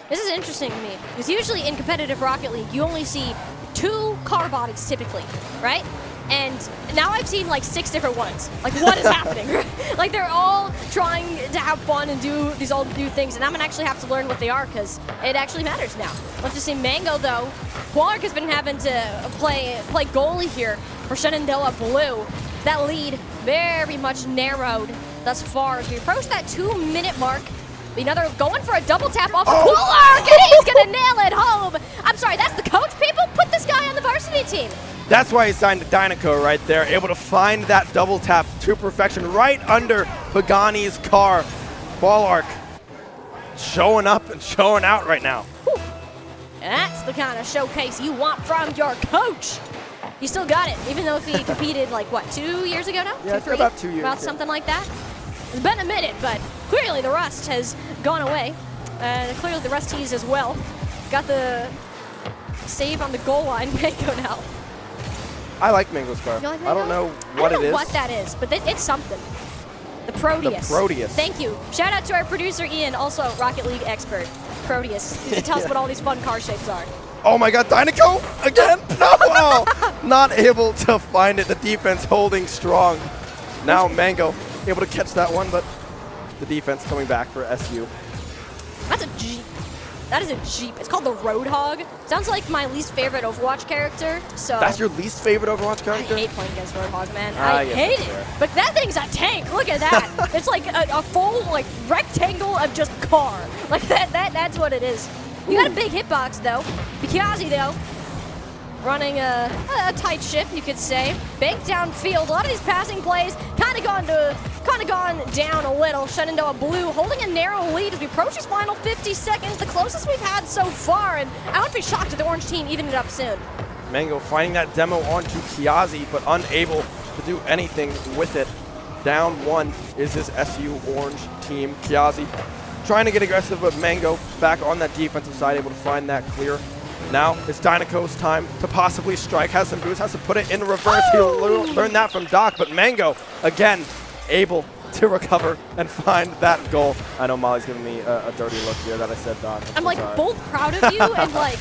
This is interesting to me, because usually in competitive Rocket League, you only see 2 car bodies typically, right? And now I've seen like 6 different ones. Like, what is happening? Like, they're all trying to have fun and do these all new things, and I'm gonna actually have to learn what they are, because it actually matters now. Let's just see Mango, though. Qualark has been having to play goalie here for Shenandoah Blue. That lead very much narrowed thus far as we approach that 2-minute mark. Another going for a double tap off of Qualark, and he's gonna nail it home. I'm sorry, that's the coach, people? Put this guy on the varsity team. That's why he signed to Dynaco right there, able to find that double tap to perfection right under Pagani's car. Qualark showing up and showing out right now. Whew. That's the kind of showcase you want from your coach. He still got it, even though he competed like, what, 2 years ago now? Yeah, 2, 3? about 2 years. About yeah. something like that. It's been a minute, but clearly the rust has gone away. And clearly the Rusties as well. Got the save on the goal line. Mango now. I like Mango's car. You like I don't Mango? know what I don't it know is. what that is, but it's something. The Proteus. The Proteus. Thank you. Shout out to our producer Ian, also Rocket League expert. Proteus. He can tell us what all these fun car shapes are. Oh my god, Dynaco again? No! Oh, not able to find it. The defense holding strong. Now Mango able to catch that one, but the defense coming back for SU. That's a Jeep. That is a Jeep. It's called the Roadhog. Sounds like my least favorite Overwatch character. So That's your least favorite Overwatch I character? hate playing against Roadhog, man. Ah, I yes, hate that's it. fair. But that thing's a tank. Look at that. It's like a full like rectangle of just car. Like that's what it is. You got a big hitbox though. Bikiazi though, running a tight ship, you could say. Big downfield. A lot of these passing plays kind of gone down a little. Shenandoah Blue holding a narrow lead as we approach these final 50 seconds, the closest we've had so far. And I wouldn't be shocked if the orange team evened it up soon. Mango finding that demo onto Kiazi, but unable to do anything with it. Down 1 is this SU Orange team. Kiazi trying to get aggressive, but Mango back on that defensive side, able to find that clear. Now it's Dynaco's time to possibly strike. Has some boost, has to put it in reverse. He'll learn that from Doc, but Mango, again, able to recover and find that goal. I know Molly's giving me a dirty look here that I said Doc. I'm so like sorry. both proud of you and like,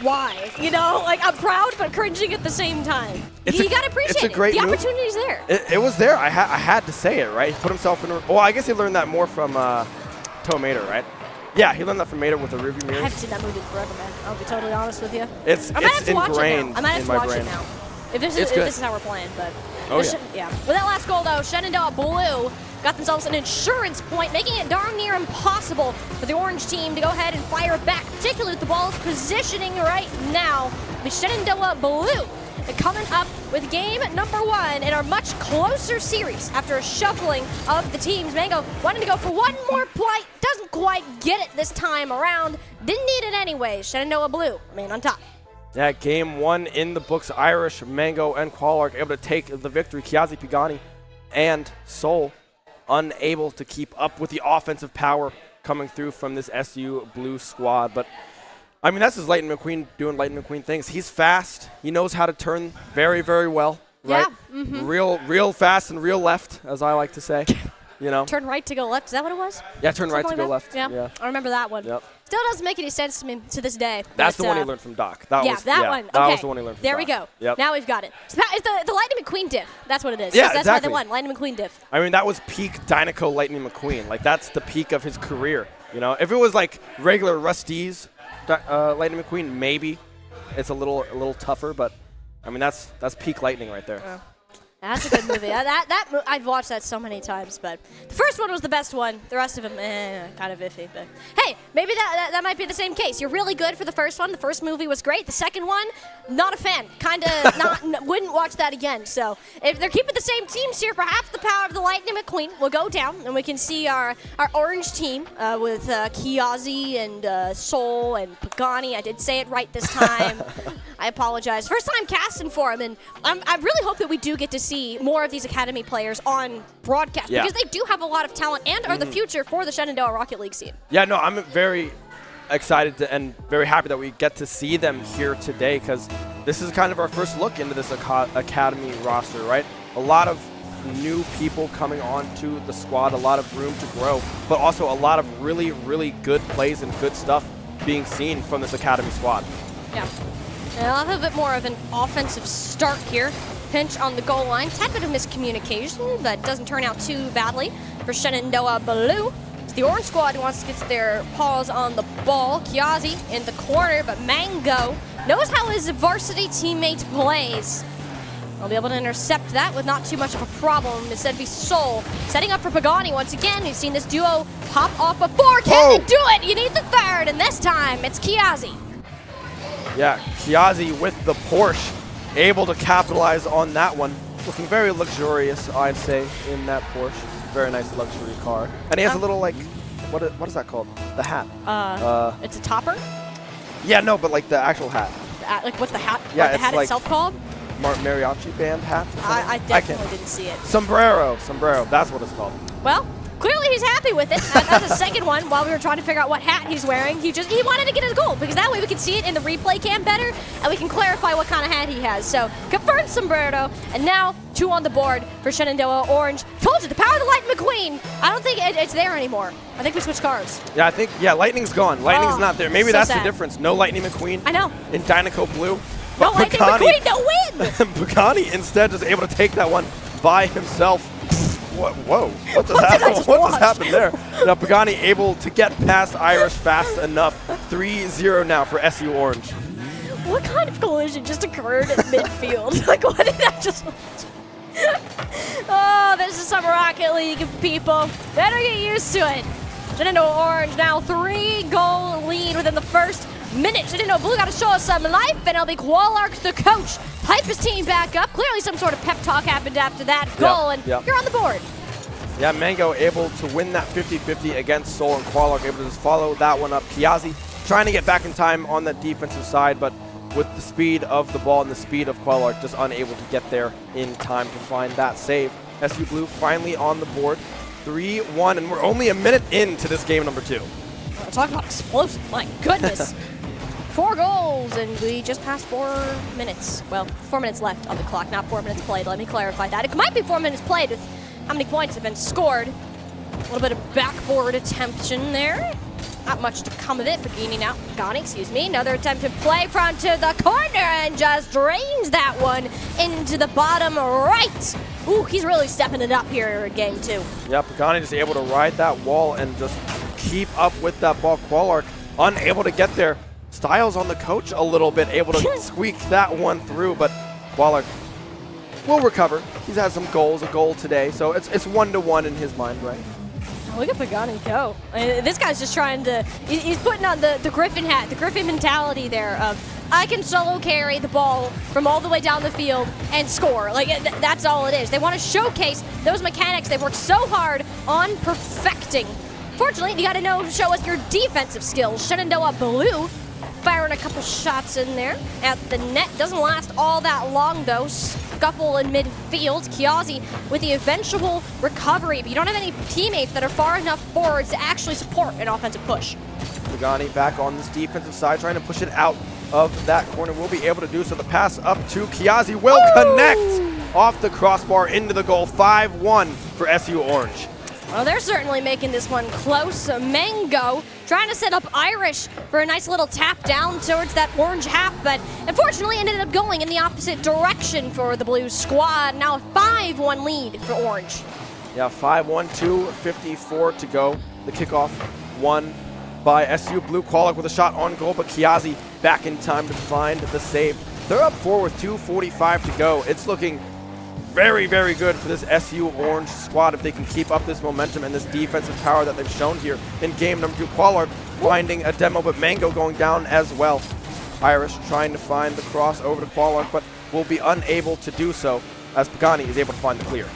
why? You know, like I'm proud but cringing at the same time. You gotta appreciate it's a great it. The move. opportunity's there. It was there. I had to say it, right? He put himself in. Well, I guess he learned that more from Tomater, right? Yeah, he learned that from Mater with the rearview I mirrors. haven't seen that movie in forever, man. I'll be totally honest with you. It's I might have to watch it now. ingrained I might have in to my watch brain. it now. If this It's is good. how we're playing, but Oh, this yeah. With that last goal though, Shenandoah Blue got themselves an insurance point, making it darn near impossible for the orange team to go ahead and fire back, particularly with the ball's positioning right now. The Shenandoah Blue coming up with game number 1 in our much closer series after a shuffling of the teams. Mango wanting to go for one more play, doesn't quite get it this time around. Didn't need it anyway. Shenandoah Blue remain on top. Yeah, game 1 in the books. Irish, Mango, and Qualark able to take the victory. Kiazi Pagani and Soul unable to keep up with the offensive power coming through from this SU Blue squad. But I mean, that's his Lightning McQueen doing Lightning McQueen things. He's fast. He knows how to turn very, very well. Right? Yeah. Real fast and real left, as I like to say. you know? Turn right to go left. Is that what it was? Yeah, turn right to Something go like left. that? Yeah. I remember that one. Yep. Still doesn't make any sense to me to this day. That's but, the one he learned from Doc. That yeah, was, that one. Okay. That was the one he learned from There Doc. we go. Yep. Now we've got it. So it's the Lightning McQueen diff. That's what it is. Yeah, That's exactly. why they won. Lightning McQueen diff. I mean, that was peak Dynaco Lightning McQueen. Like, that's the peak of his career, you know? If it was, like, regular Rusty's Lightning McQueen, maybe it's a little tougher, but, I mean, that's peak Lightning right there. That's a good movie. I've watched that so many times, but the first one was the best one. The rest of them, kind of iffy. But hey, maybe that might be the same case. You're really good for the first one. The first movie was great. The second one, not a fan. Kind of wouldn't watch that again. So if they're keeping the same teams here, perhaps the power of the Lightning McQueen will go down, and we can see our orange team with Kiazi and Sol and Pagani. I did say it right this time. I apologize. First time casting for him, and I really hope that we do get to see more of these academy players on broadcast because they do have a lot of talent and are the future for the Shenandoah Rocket League scene. Yeah, no, I'm very excited and very happy that we get to see them here today because this is kind of our first look into this academy roster, right? A lot of new people coming onto the squad, a lot of room to grow, but also a lot of really, really good plays and good stuff being seen from this academy squad. Yeah. And I'll have a bit more of an offensive start here. Pinch on the goal line. Tad bit of miscommunication, but doesn't turn out too badly for Shenandoah Blue. It's the orange squad who wants to get their paws on the ball. Kiazi in the corner, but Mango knows how his varsity teammate plays. I'll be able to intercept that with not too much of a problem. Instead, be Sol setting up for Pagani once again. We've seen this duo pop off before. Can they do it? You need the third, and this time it's Kiazi. Yeah, Kiazi with the Porsche, able to capitalize on that one. Looking very luxurious, I'd say, in that Porsche. Very nice luxury car. And he has a little, like, what is that called? The hat. It's a topper? Yeah, no, but like the actual hat. Like what's the hat? Yeah, what the it's hat like itself called? Mariachi band hat? I definitely didn't see it. Sombrero, that's what it's called. Well, clearly he's happy with it. That's the second one. While we were trying to figure out what hat he's wearing, he wanted to get his goal because that way we can see it in the replay cam better and we can clarify what kind of hat he has. So confirmed sombrero, and now 2 on the board for Shenandoah Orange. Told you, the power of the Lightning McQueen. I don't think it's there anymore. I think we switched cars. Yeah, I think, Lightning's gone. Lightning's not there. Maybe so that's sad. the difference. No Lightning McQueen. I know. In Dynaco Blue. No Lightning McQueen, no win! Pagani instead is able to take that one by himself. Whoa, what just happened there? Now Pagani able to get past Irish fast enough. 3-0 now for SU Orange. What kind of collision just occurred at midfield? Like, what did that just... Oh, this is some Rocket League people. Better get used to it. Shenandoah Orange now 3-goal lead within the first minute. Shenandoah Blue got to show us some life, and it'll be Qualark, the coach, hype his team back up. Clearly some sort of pep talk happened after that goal, and you're on the board. Yeah, Mango able to win that 50-50 against Sol, and Qualark able to just follow that one up. Kiazi trying to get back in time on the defensive side, but with the speed of the ball and the speed of Qualark, just unable to get there in time to find that save. SU Blue finally on the board, 3-1, and we're only a minute into this game number 2. Talk about explosive, my goodness. 4 goals, and we just passed 4 minutes. Well, 4 minutes left on the clock, not 4 minutes played. Let me clarify that. It might be 4 minutes played with how many points have been scored. A little bit of backboard attemption there. Not much to come of it. Pagani, excuse me. Another attempted play front to the corner and just drains that one into the bottom right. Ooh, he's really stepping it up here in game 2. Yeah, Pagani just able to ride that wall and just keep up with that ball. Qualark unable to get there. Styles on the coach a little bit, able to squeak that one through, but Qualark will recover. He's had some goals, a goal today, so it's 1-1 in his mind, right? Look at Pagani go. This guy's just trying to, he's putting on the Griffin hat, the Griffin mentality there of, I can solo carry the ball from all the way down the field and score. Like, that's all it is. They want to showcase those mechanics they've worked so hard on perfecting. Fortunately, you got to show us your defensive skills. Shenandoah Blue firing a couple shots in there at the net. Doesn't last all that long, though. Scuffle in midfield. Kiazi with the eventual recovery, but you don't have any teammates that are far enough forwards to actually support an offensive push. Pagani back on this defensive side, trying to push it out of that corner. Will be able to do so. The pass up to Kiazi will connect off the crossbar into the goal. 5-1 for SU Orange. Well, they're certainly making this one close. Mango trying to set up Irish for a nice little tap down towards that orange half, but unfortunately ended up going in the opposite direction for the blue squad. Now a 5-1 lead for orange. Yeah, 5-1, 2:54 to go. The kickoff won by SU. Blue Qualic with a shot on goal, but Kiazi back in time to find the save. They're up 4 with 2:45 to go. It's looking very, very good for this SU Orange squad if they can keep up this momentum and this defensive power that they've shown here in game number 2. Qualic finding a demo, but Mango going down as well. Irish trying to find the cross over to Qualic, but will be unable to do so as Pagani is able to find the clear.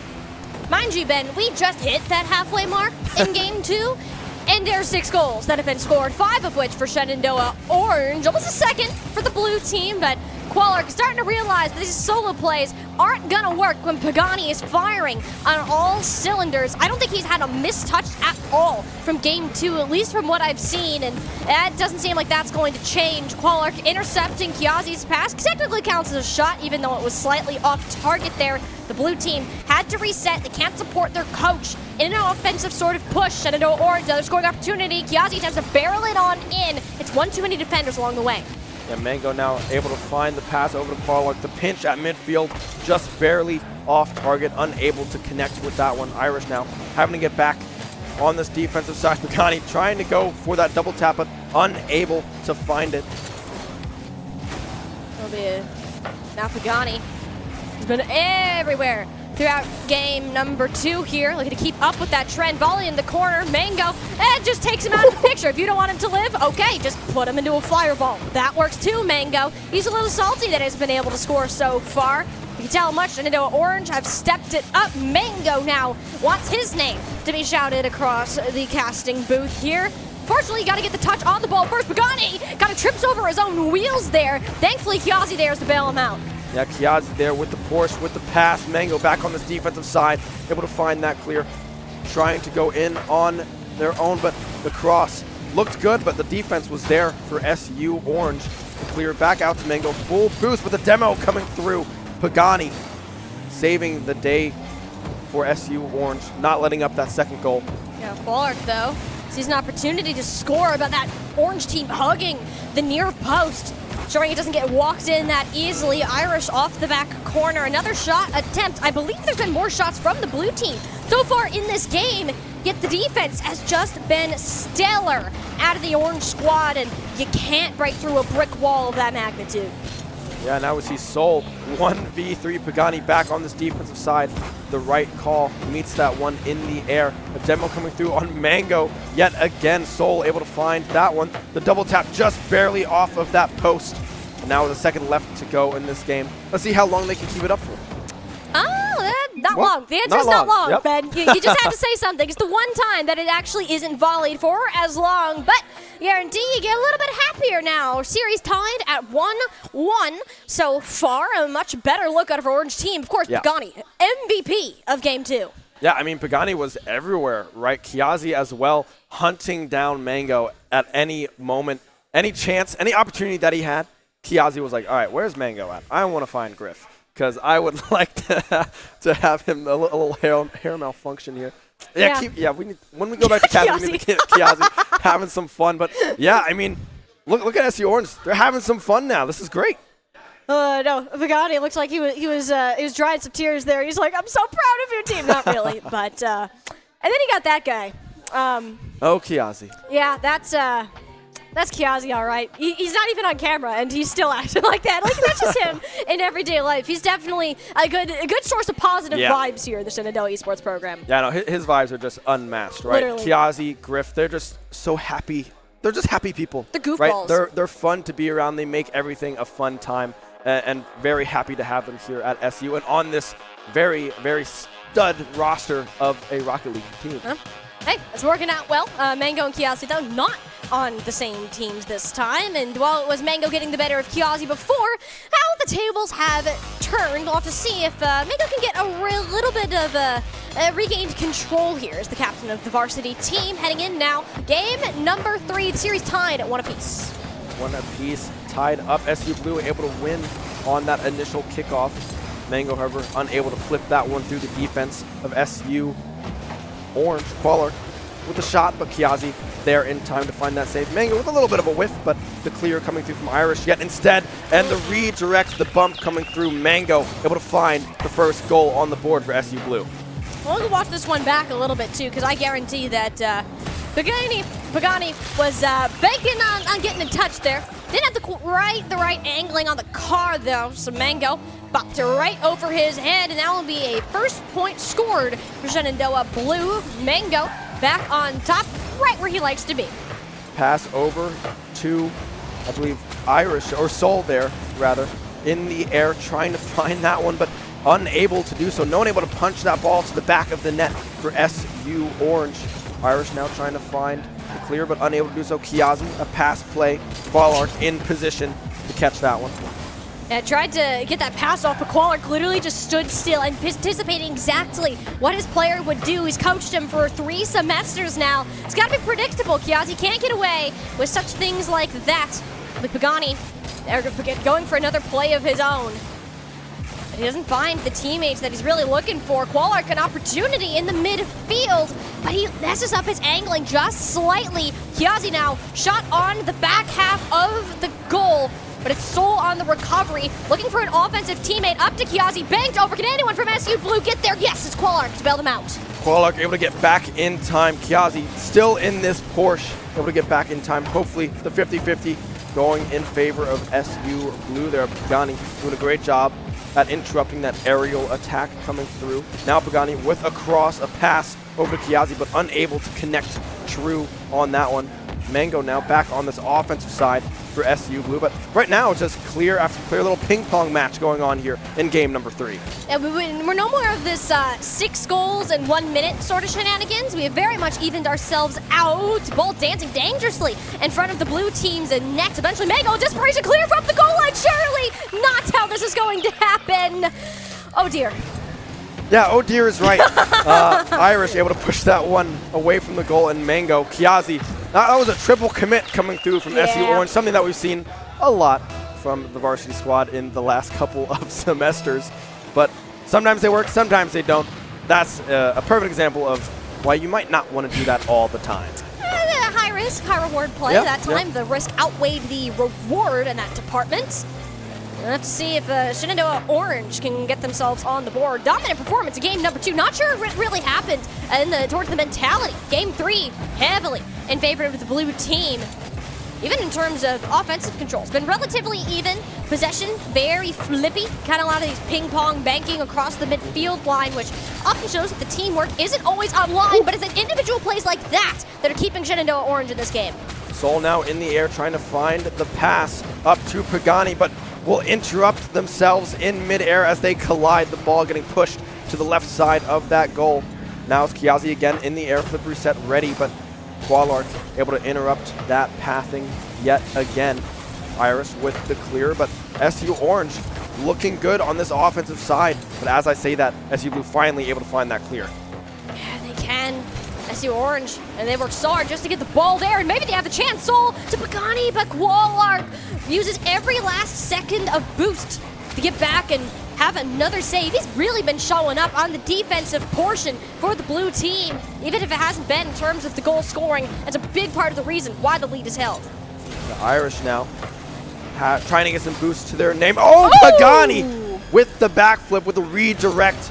Mind you, Ben, we just hit that halfway mark in game 2, and there's 6 goals that have been scored, 5 of which for Shenandoah Orange. Almost a second for the blue team, but Qualic starting to realize these solo plays aren't gonna work when Pagani is firing on all cylinders. I don't think he's had a missed touch at all from game 2, at least from what I've seen, and that doesn't seem like that's going to change. Qualic intercepting Kiazi's pass technically counts as a shot, even though it was slightly off target there. The blue team had to reset. They can't support their coach in an offensive sort of push. Shenandoah Orange, another scoring opportunity. Kiazi attempts to barrel it on in. It's one too many defenders along the way. And Mango now able to find the pass over to Qualic. The pinch at midfield just barely off target, unable to connect with that one. Irish now having to get back on this defensive side. Pagani trying to go for that double tap, but unable to find it. Now Pagani has been everywhere throughout game number 2 here. Looking to keep up with that trend. Volley in the corner. Mango, just takes him out of the picture. If you don't want him to live, okay, just put him into a fireball. That works too, Mango. He's a little salty that has been able to score so far. You can tell much Shenandoah Orange have stepped it up. Mango now wants his name to be shouted across the casting booth here. Fortunately, you got to get the touch on the ball first. Pagani kind of trips over his own wheels there. Thankfully, Kiazi there is to bail him out. Yeah, Kiazi there with the push, with the pass. Mango back on this defensive side, able to find that clear. Trying to go in on their own, but the cross looked good, but the defense was there for SU Orange to clear back out to Mango. Full boost with the demo coming through. Pagani saving the day for SU Orange, not letting up that second goal. Yeah, Qualic, though, sees an opportunity to score, but that Orange team hugging the near post, showing it doesn't get walked in that easily. Irish off the back corner. Another shot attempt. I believe there's been more shots from the blue team so far in this game, yet the defense has just been stellar out of the Orange squad, and you can't break through a brick wall of that magnitude. Yeah, now we see Sol 1v3 Pagani back on this defensive side. The right call meets that one in the air. A demo coming through on Mango. Yet again, Sol able to find that one. The double tap just barely off of that post. And now with a second left to go in this game. Let's see how long they can keep it up for. Not long. The answer's not long, yep. Ben. You just had to say something. It's the one time that it actually isn't volleyed for as long, but guarantee you get a little bit happier now. Series tied at 1-1 so far. A much better look out of our Orange team. Of course, Yeah. Pagani, MVP of game 2. Yeah, I mean, Pagani was everywhere, right? Kiazi as well, hunting down Mango at any moment, any chance, any opportunity that he had. Kiazi was like, all right, where's Mango at? I want to find Griff, because I would like to have him a little hair malfunction here. Yeah, we need, when we go back to Kiazi, we need to get Kiazi having some fun. But yeah, I mean, look at SU Orange. They're having some fun now. This is great. No, Pagani looks like he was drying some tears there. He's like, I'm so proud of your team. Not really, but and then he got that guy. Kiazi. Yeah, that's Kiazi, all right. He's not even on camera, and he's still acting like that. Like, that's just him in everyday life. He's definitely a good source of positive vibes here in the Shenandoah Esports program. Yeah, no, his vibes are just unmatched, right? Literally. Kiazi, Griff, they're just so happy. They're just happy people. They're goofballs. Right? They're fun to be around. They make everything a fun time, and very happy to have them here at SU and on this very, very stud roster of a Rocket League team. Hey, it's working out well. Mango and Kiazi, though, not on the same teams this time. And while it was Mango getting the better of Kiazi before, how the tables have turned. We'll have to see if Mango can get a little bit of regained control here as the captain of the Varsity team. Heading in now, game number 3, the series tied at 1 apiece. 1 apiece, tied up. SU Blue able to win on that initial kickoff. Mango, however, unable to flip that one through the defense of SU Orange. Qualark with a shot, but Kiazi there in time to find that save. Mango with a little bit of a whiff, but the clear coming through from Irish yet instead, and the redirect, the bump coming through. Mango able to find the first goal on the board for SU Blue. We'll go watch this one back a little bit too, because I guarantee that Pagani was banking on getting in touch there. Didn't have the right angling on the car though, so Mango bopped it right over his head, and that will be a first point scored for Shenandoah Blue. Mango back on top, right where he likes to be. Pass over to, I believe, Irish, or Soul there, rather, in the air, trying to find that one, but unable to do so. No one able to punch that ball to the back of the net for SU Orange. Irish now trying to find the clear, but unable to do so. Kiazi, a pass play. Qualark in position to catch that one. Tried to get that pass off, but Qualark literally just stood still, anticipating exactly what his player would do. He's coached him for 3 semesters now. It's got to be predictable. Kiazi can't get away with such things like that. With Pagani going for another play of his own. But he doesn't find the teammates that he's really looking for. Qualark an opportunity in the midfield, but he messes up his angling just slightly. Kiazi now shot on the back half of the goal, but it's Soul on the recovery, looking for an offensive teammate. Up to Kiazi, banked over. Can anyone from SU Blue get there? Yes, it's Qualark to bail them out. Qualark able to get back in time. Kiazi still in this Porsche, able to get back in time. Hopefully the 50-50 going in favor of SU Blue there. Pagani doing a great job at interrupting that aerial attack coming through. Now Pagani with a cross, a pass over to Kiazi, but unable to connect true on that one. Mango now back on this offensive side for SU Blue, but right now it's just clear after clear, little ping pong match going on here in game number 3. And we're no more of this 6 goals in 1 minute sort of shenanigans. We have very much evened ourselves out. Ball dancing dangerously in front of the blue team's net. Eventually Mango, desperation, clear from the goal line. Surely not how this is going to happen. Oh dear. Yeah, oh dear is right. Irish able to push that one away from the goal, and Mango, Kiazi. That was a triple commit coming through from SU Orange, something that we've seen a lot from the varsity squad in the last couple of semesters. But sometimes they work, sometimes they don't. That's a perfect example of why you might not want to do that all the time. High risk, high reward play. That time the risk outweighed the reward in that department. We'll have to see if Shenandoah Orange can get themselves on the board. Dominant performance in game number 2. Not sure what really happened towards the mentality. Game 3, heavily in favor of the blue team. Even in terms of offensive controls, been relatively even. Possession, very flippy. Kind of a lot of these ping-pong banking across the midfield line, which often shows that the teamwork isn't always online, but it's individual plays like that that are keeping Shenandoah Orange in this game. Soul now in the air trying to find the pass up to Pagani, but will interrupt themselves in midair as they collide. The ball getting pushed to the left side of that goal. Now it's Kiazi again in the air, flip reset ready, but Qualark able to interrupt that pathing yet again. Irish with the clear, but SU Orange looking good on this offensive side. But as I say that, SU Blue finally able to find that clear. Yeah, they can. SU Orange, and they work so hard just to get the ball there, and maybe they have a chance. Soul to Pagani, but Qualark uses every last second of boost to get back and have another save. He's really been showing up on the defensive portion for the blue team, even if it hasn't been in terms of the goal scoring. That's a big part of the reason why the lead is held. The Irish now trying to get some boost to their name. Oh, Pagani with the backflip with the redirect.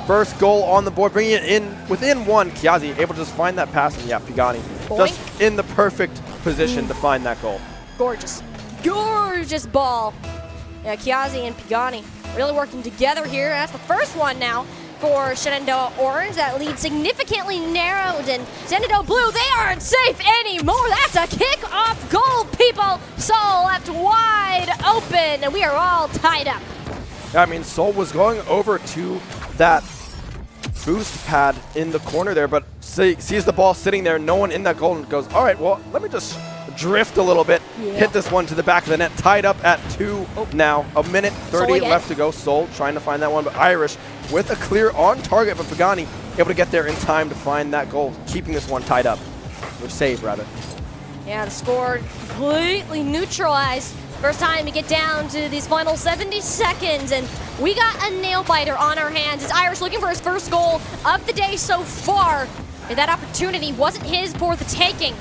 First goal on the board, bringing it in within 1. Kiazi able to just find that pass, and yeah, Pagani just in the perfect position to find that goal. Gorgeous. Gorgeous ball. Yeah, Kiazi and Pagani really working together here. That's the first one now for Shenandoah Orange. That lead significantly narrowed, and Shenandoah Blue, they aren't safe anymore. That's a kick-off goal, people. Soul left wide open, and we are all tied up. I mean, Soul was going over to that boost pad in the corner there, but sees the ball sitting there, no one in that goal, and goes, all right, well, let me just drift a little bit, hit this one to the back of the net, tied up at 2 now. A minute 30 left to go. Soul trying to find that one, but Irish with a clear on target, but Pagani able to get there in time to find that goal, keeping this one tied up, or saved rather. Yeah, the score completely neutralized. First time we get down to these final 70 seconds, and we got a nail-biter on our hands. It's Irish looking for his first goal of the day so far. and that opportunity wasn't his for the taking.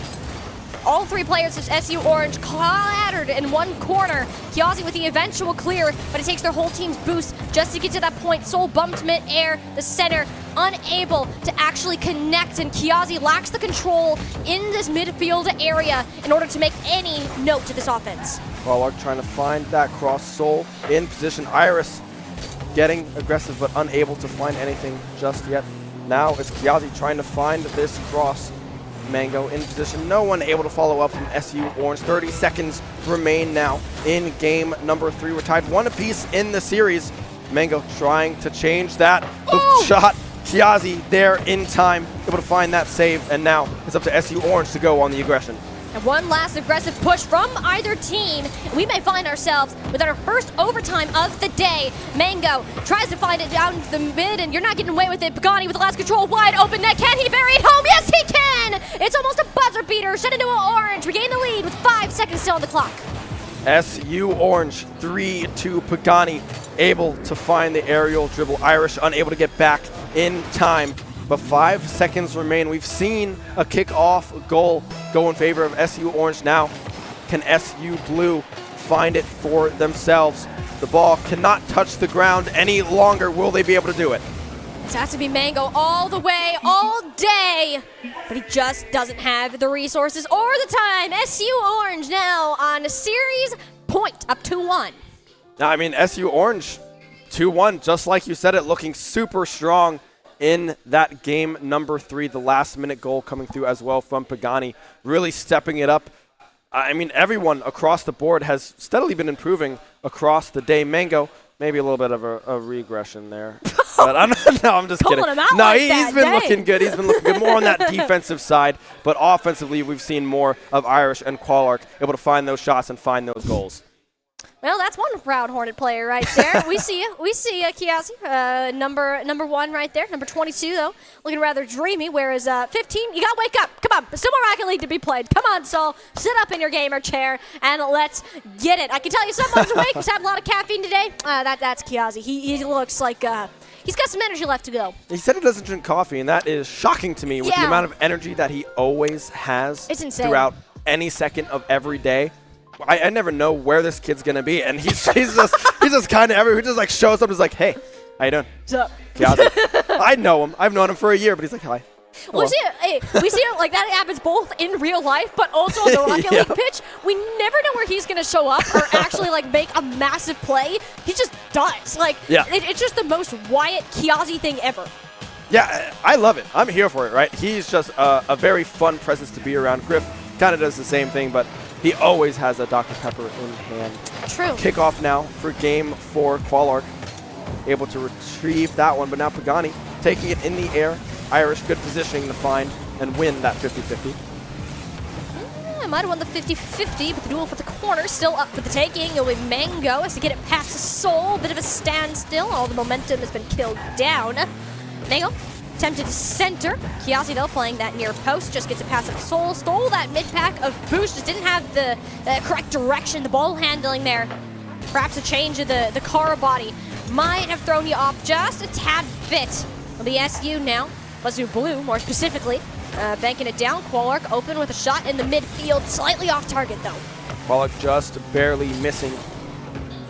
All three players of SU Orange clattered in one corner. Kiazi with the eventual clear, but it takes their whole team's boost just to get to that point. Soul bumped mid-air, the center unable to actually connect, and Kiazi lacks the control in this midfield area in order to make any note to this offense. Qualark trying to find that cross. Soul in position. Iris getting aggressive but unable to find anything just yet. Now it's Kiazi trying to find this cross. Mango in position. No one able to follow up from SU Orange. 30 seconds remain now in game number 3. We're tied 1 apiece in the series. Mango trying to change that. The shot. Kiazi there in time, able to find that save, and now it's up to SU Orange to go on the aggression. And one last aggressive push from either team. We may find ourselves with our first overtime of the day. Mango tries to find it down the mid, and you're not getting away with it. Pagani with the last control, wide open net. Can he bury it home? Yes, he can! It's almost a buzzer beater. Shenandoah Orange regain the lead with 5 seconds still on the clock. SU Orange 3-2 Pagani able to find the aerial dribble. Irish unable to get back in time. But 5 seconds remain. We've seen a kickoff goal go in favor of SU Orange. Now, can SU Blue find it for themselves? The ball cannot touch the ground any longer. Will they be able to do it? This has to be Mango all the way, all day. But he just doesn't have the resources or the time. SU Orange now on a series point, up 2-1. Now, I mean, SU Orange 2-1, just like you said it, looking super strong in that game number 3, the last minute goal coming through as well from Pagani, really stepping it up. I mean, everyone across the board has steadily been improving across the day. Mango, maybe a little bit of a regression there. But I'm just kidding. Him out No, like he's that, been dang. looking good. He's been looking good more on that defensive side. But offensively, we've seen more of Irish and Qualark able to find those shots and find those goals. Well, that's one proud Hornet player right there. We see you. We see Kiazi, number 1 right there. Number 22, though, looking rather dreamy, whereas 15, you got to wake up. Come on, still more Rocket League to be played. Come on, Saul, sit up in your gamer chair, and let's get it. I can tell you someone's awake, who's having a lot of caffeine today. That's Kiazi. He looks like he's got some energy left to go. He said he doesn't drink coffee, and that is shocking to me with the Yeah. amount of energy that he always has It's insane. throughout any second of every day. I never know where this kid's gonna be, and he's just kind of everywhere. He just like shows up and is like, "Hey, how you doing?" What's up? Kiazi. I know him. I've known him for a year, but he's like, "Hi." Well, we see it like that happens both in real life, but also on the Rocket Yeah. League pitch. We never know where he's going to show up or actually like make a massive play. He just does. Like, Yeah. it's just the most Wyatt Kiazi thing ever. Yeah, I love it. I'm here for it, right? He's just a very fun presence to be around. Griff kind of does the same thing, but he always has a Dr. Pepper in hand. True. Kickoff now for game 4. Qualark able to retrieve that one, but now Pagani taking it in the air. Irish good positioning to find and win that 50-50. I might have won the 50-50, but the duel for the corner still up for the taking. With Mango has to get it past Soul. Bit of a standstill. All the momentum has been killed down. Mango attempted to center. Kiazi, though, playing that near post, just gets it past up Soul. Stole that mid-pack of boost. Just didn't have the correct direction. The ball handling there. Perhaps a change of the car body might have thrown you off just a tad bit. It'll be SU now. SU Blue, more specifically. Banking it down. Qualark open with a shot in the midfield. Slightly off target, though. Qualark just barely missing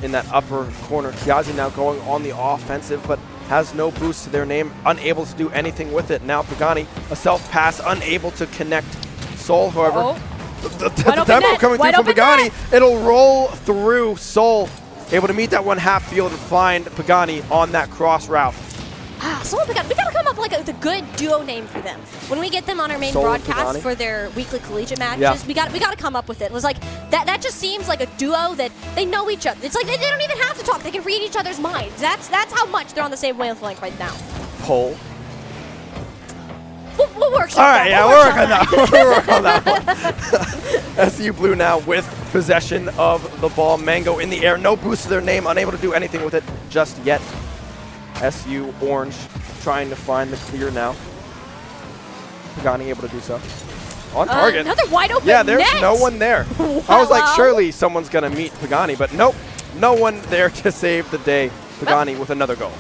in that upper corner. Kiazi now going on the offensive, but has no boost to their name. Unable to do anything with it. Now Pagani, a self-pass, unable to connect. Soul, however, the demo coming through from Pagani. It'll roll through Soul. Able to meet that one half field and find Pagani on that cross route. Soul and Pagani, we gotta come up with like a good duo name for them. When we get them on our main Soul and broadcast Pagani? for their weekly collegiate matches, Yeah. we gotta come up with it. It was like that just seems like a duo that they know each other. It's like they don't even have to talk. They can read each other's minds. That's how much they're on the same wavelength right now. Pull. We'll work All right, yeah, we'll we'll work on that. We'll work on that one. SU Blue now with possession of the ball. Mango in the air, no boost to their name, unable to do anything with it just yet. SU Orange trying to find the clear now. Pagani able to do so. On target. Another wide open Yeah, there's net. no one there. I was like, Hello? surely someone's going to meet Pagani, but nope. No one there to save the day. Pagani with another goal.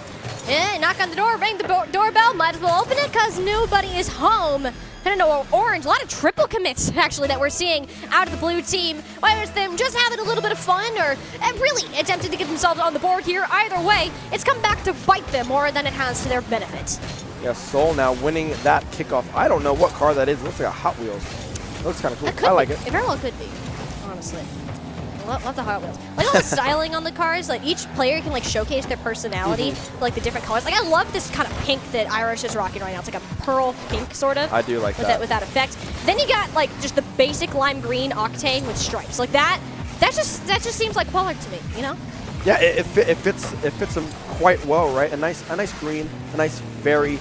Knock on the door, ring the doorbell. Might as well open it because nobody is home. Shenandoah Orange, a lot of triple commits actually that we're seeing out of the blue team. Whether it's them just having a little bit of fun or really attempting to get themselves on the board here, either way, it's come back to bite them more than it has to their benefit. Yeah, Soul now winning that kickoff. I don't know what car that is. It looks like a Hot Wheels. It looks kind of cool. I like it. It very well could be, honestly. Love the Hot Wheels. Like all the styling on the cars, like each player can like showcase their personality, like the different colors. Like I love this kind of pink that Irish is rocking right now. It's like a pearl pink sort of. I do like with that. With that effect. Then you got like just the basic lime green Octane with stripes. Like that just seems like Qualark to me, you know? Yeah, it fits him quite well, right? A nice green, a nice very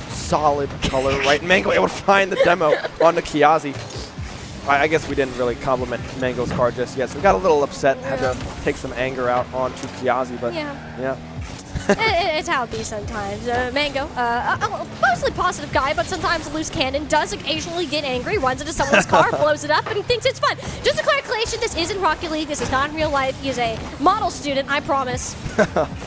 solid color, right? Mango able to find the demo on the Kiazi. I guess we didn't really compliment Mango's car just yet, so we got a little upset. Had to take some anger out onto Kiazi, but yeah. It's how it be sometimes. Mango, a mostly positive guy, but sometimes a loose cannon, does occasionally get angry, runs into someone's car, blows it up, and thinks it's fun. Just a clarification, this isn't Rocket League. This is not in real life. He is a model student, I promise.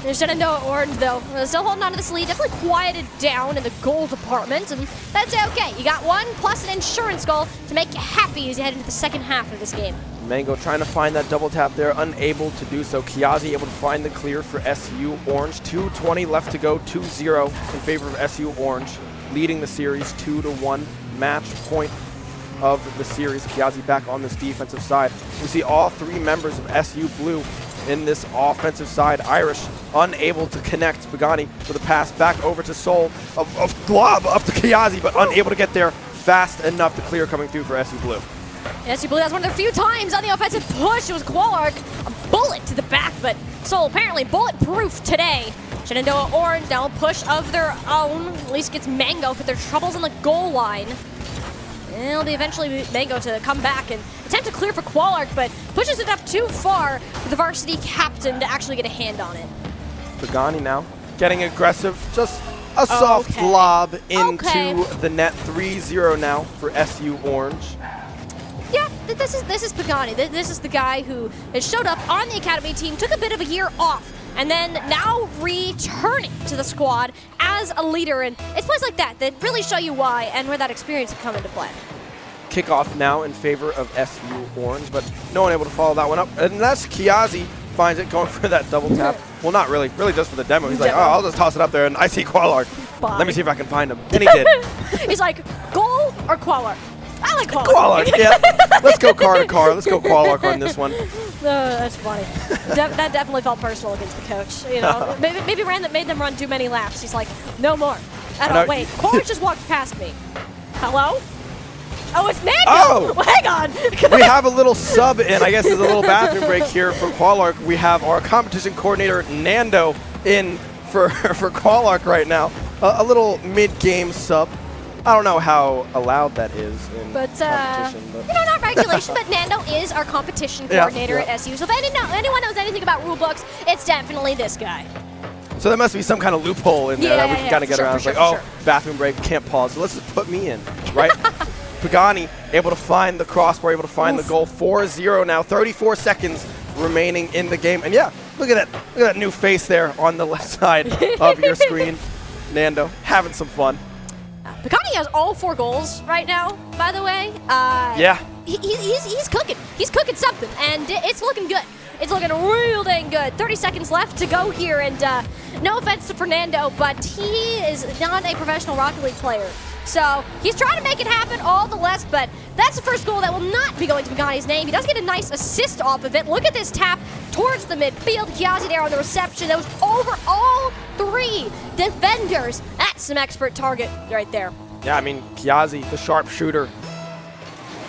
Shenandoah Orange, though, still holding on to this lead. Definitely quieted down in the goal department, and that's okay. You got one plus an insurance goal to make you happy as you head into the second half of this game. Mango trying to find that double tap there, unable to do so. Kiazi able to find the clear for SU Orange. 2:20 left to go, 2-0 in favor of SU Orange, leading the series 2-1. Match point of the series. Kiazi back on this defensive side. We see all three members of SU Blue in this offensive side. Irish unable to connect. Pagani with a pass back over to Soul of Glob up to Kiazi, but unable to get there fast enough to clear coming through for SU Blue. SU Blue has one of the few times on the offensive push. It was Qualark, a bullet to the back, but Soul apparently bulletproof today. Shenandoah Orange now a push of their own. At least gets Mango for their troubles on the goal line. And it'll be eventually Mango to come back and attempt to clear for Qualark, but pushes it up too far for the varsity captain to actually get a hand on it. Pagani now getting aggressive. Just a soft lob into the net. 3-0 now for SU Orange. Yeah, this is Pagani. This is the guy who has showed up on the academy team, took a bit of a year off, and then now returning to the squad as a leader. And it's plays like that that really show you why and where that experience can come into play. Kickoff now in favor of SU Orange, but no one able to follow that one up. Unless Kiazi finds it, going for that double tap. Well, not really. Really just for the demo. He's like, oh, I'll just toss it up there, and I see Qualark. Let me see if I can find him. And he did. He's like, goal or Qualark? I like Qualark. Qualark, yeah. Let's go car to car. Let's go Qualark on this one. That's funny. That definitely felt personal against the coach. You know, maybe made them run too many laps. He's like, no more. Wait, Qualark just walked past me. Hello? Oh, it's Nando. Oh, well, hang on. We have a little sub in. I guess there's a little bathroom break here for Qualark. We have our competition coordinator Nando in for Qualark right now. A little mid-game sub. I don't know how allowed that is in competition. But you know, not regulation, but Nando is our competition coordinator at SU. So if anyone knows anything about rule books, it's definitely this guy. So there must be some kind of loophole in there that we can kind of get around. It's like, bathroom break, can't pause. So let's just put me in, right? Pagani able to find the crossbar, able to find the goal. 4-0 now, 34 seconds remaining in the game. And yeah, look at that new face there on the left side of your screen. Nando having some fun. Pagani has all 4 goals right now, by the way. Yeah. He's cooking. He's cooking something, and it's looking good. It's looking real dang good. 30 seconds left to go here, and no offense to Fernando, but he is not a professional Rocket League player. So he's trying to make it happen all the less, but that's the first goal that will not be going to Pagani's name. He does get a nice assist off of it. Look at this tap towards the midfield. Kiazi there on the reception. That was over all 3 defenders. That's some expert target right there. Yeah, I mean, Kiazi, the sharpshooter,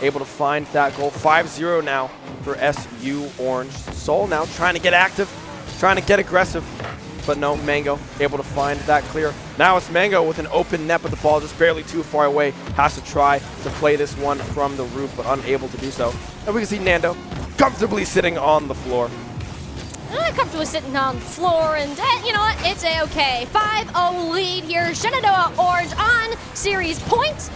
able to find that goal. 5-0 now for SU Orange. Soul now trying to get active, trying to get aggressive. But no, Mango able to find that clear. Now it's Mango with an open net, but the ball just barely too far away. Has to try to play this one from the roof, but unable to do so. And we can see Nando comfortably sitting on the floor. Comfortably sitting on the floor, and you know what? It's a-okay. 5-0 lead here. Shenandoah Orange on series points.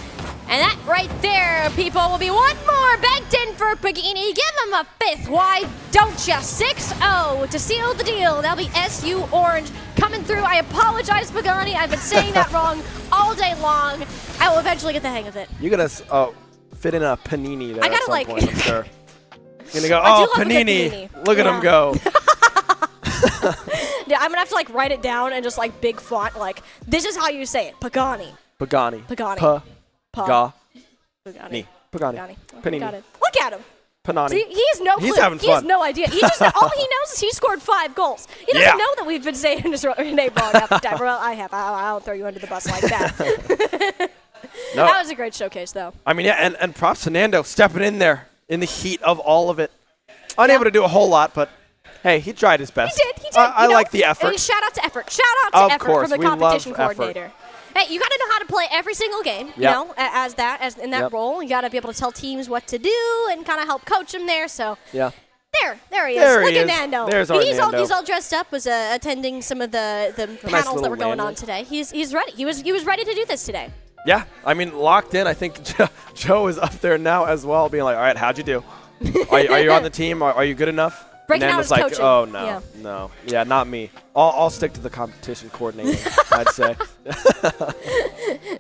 And that right there, people, will be one more banked in for Pagani. Give him a 5th. Why don't ya? 6-0 to seal the deal. That'll be SU Orange coming through. I apologize, Pagani. I've been saying that wrong all day long. I will eventually get the hang of it. You're going to fit in a panini there I gotta, at some like- point, I'm sure. You're going to go, I do oh, love a good panini. panini. Look at him go. Yeah, I'm gonna have to like write it down and just like big font, like this is how you say it. Pagani. Pagani. Pagani. Pa. Pagani. Pagani. Pagani. Panini. Got it. Look at him. Panani. See, he has no clue. He's having He has fun. no idea. He just all he knows is he scored 5 goals. He doesn't Yeah. know that we've been saying his name wrong half the time. Well, I have. I'll throw you under the bus like that. No. That was a great showcase, though. I mean, yeah, and props to Nando stepping in there in the heat of all of it. Unable to do a whole lot, but hey, he tried his best. He did. I like the effort. And shout out to effort. Shout out to Of effort course, from the we love competition effort. coordinator. Hey, you got to know how to play every single game. You Yep. know, as in that Yep. role, you got to be able to tell teams what to do and kind of help coach them there. So Yeah. there he is. There he Look at is. Nando. There's our he's Nando. all dressed up. Was attending some of the panels that little were going on landing. today. He's ready. He was ready to do this today. Yeah, I mean, locked in. I think Joe is up there now as well, being like, all right, how'd you do? Are you on the team? Are you good enough? Breaking and out then it's his like, coaching. oh, no, Yeah. no. Yeah, not me. I'll stick to the competition coordinator, I'd say.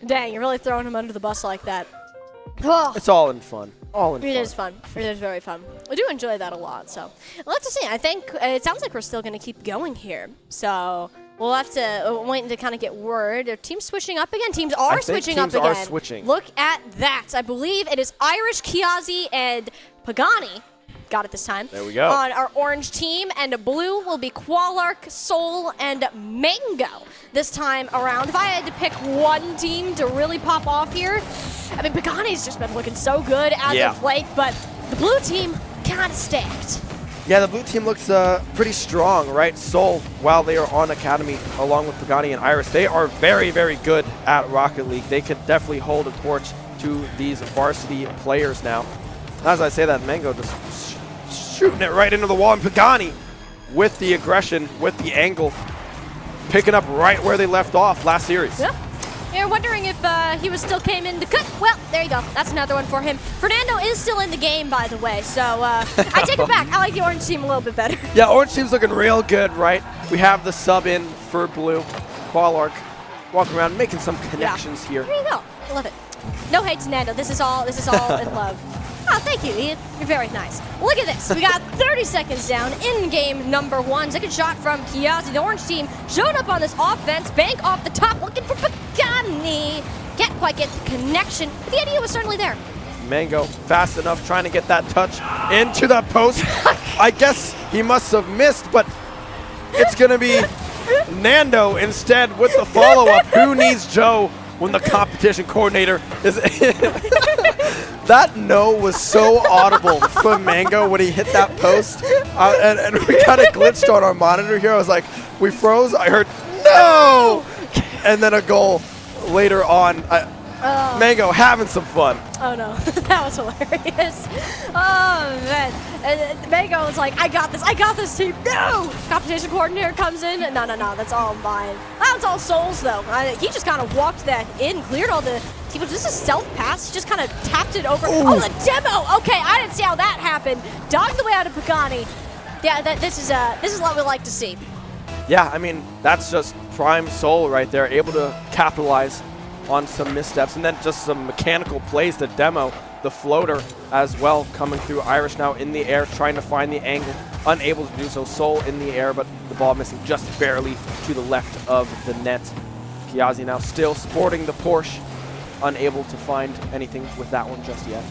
Dang, you're really throwing him under the bus like that. Oh. It's all in fun. All in fun. It is fun. It is very fun. I do enjoy that a lot. So let's see. I think it sounds like we're still going to keep going here. So we'll have to wait to kind of get word. Are teams switching up again? Teams are switching up teams again. are switching. Look at that. I believe it is Irish, Kiazi, and Pagani. Got it this time. There we go. On our orange team, and blue will be Qualark, Soul, and Mango this time around. If I had to pick one team to really pop off here, I mean, Pagani's just been looking so good as of late, but the blue team kind of stacked. Yeah, the blue team looks pretty strong, right? Seoul, while they are on Academy, along with Pagani and Iris, they are very, very good at Rocket League. They could definitely hold a torch to these varsity players now. As I say that, Mango just shooting it right into the wall, and Pagani with the aggression, with the angle, picking up right where they left off last series. Yeah. You're wondering if he was still came in to cut. Well, there you go. That's another one for him. Fernando is still in the game, by the way, so I take it back. I like the orange team a little bit better. Yeah, orange team's looking real good, right? We have the sub in for blue. Qualark walking around, making some connections here. There you go. I love it. No hate to Nando. This is all in love. Oh, thank you, Ian. You're very nice. Look at this. We got 30 seconds down in game number 1. Second shot from Kiazi. The orange team showing up on this offense. Bank off the top, looking for Pagani. Can't quite get the connection, but the idea was certainly there. Mango fast enough, trying to get that touch into the post. I guess he must have missed, but it's going to be Nando instead with the follow-up. Who needs Joe when the competition coordinator is That no was so audible from Mango when he hit that post. And we kind of glitched on our monitor here. I was like, we froze. I heard, no! And then a goal later on. Mango having some fun. Oh no, that was hilarious. Oh man, Mango was like, I got this team. No! Competition coordinator comes in. No, that's all mine. That was all Souls though. He just kind of walked that in, cleared all the people. Just a stealth pass, just kind of tapped it over. Ooh. Oh, the demo. Okay, I didn't see how that happened. Dogged the way out of Pagani. Yeah, this is what we like to see. Yeah, I mean, that's just prime Soul right there, able to capitalize on some missteps, and then just some mechanical plays. The demo, the floater as well, coming through. Irish now in the air, trying to find the angle, unable to do so. Soul in the air, but the ball missing just barely to the left of the net. Kiazi now still sporting the Porsche, unable to find anything with that one just yet.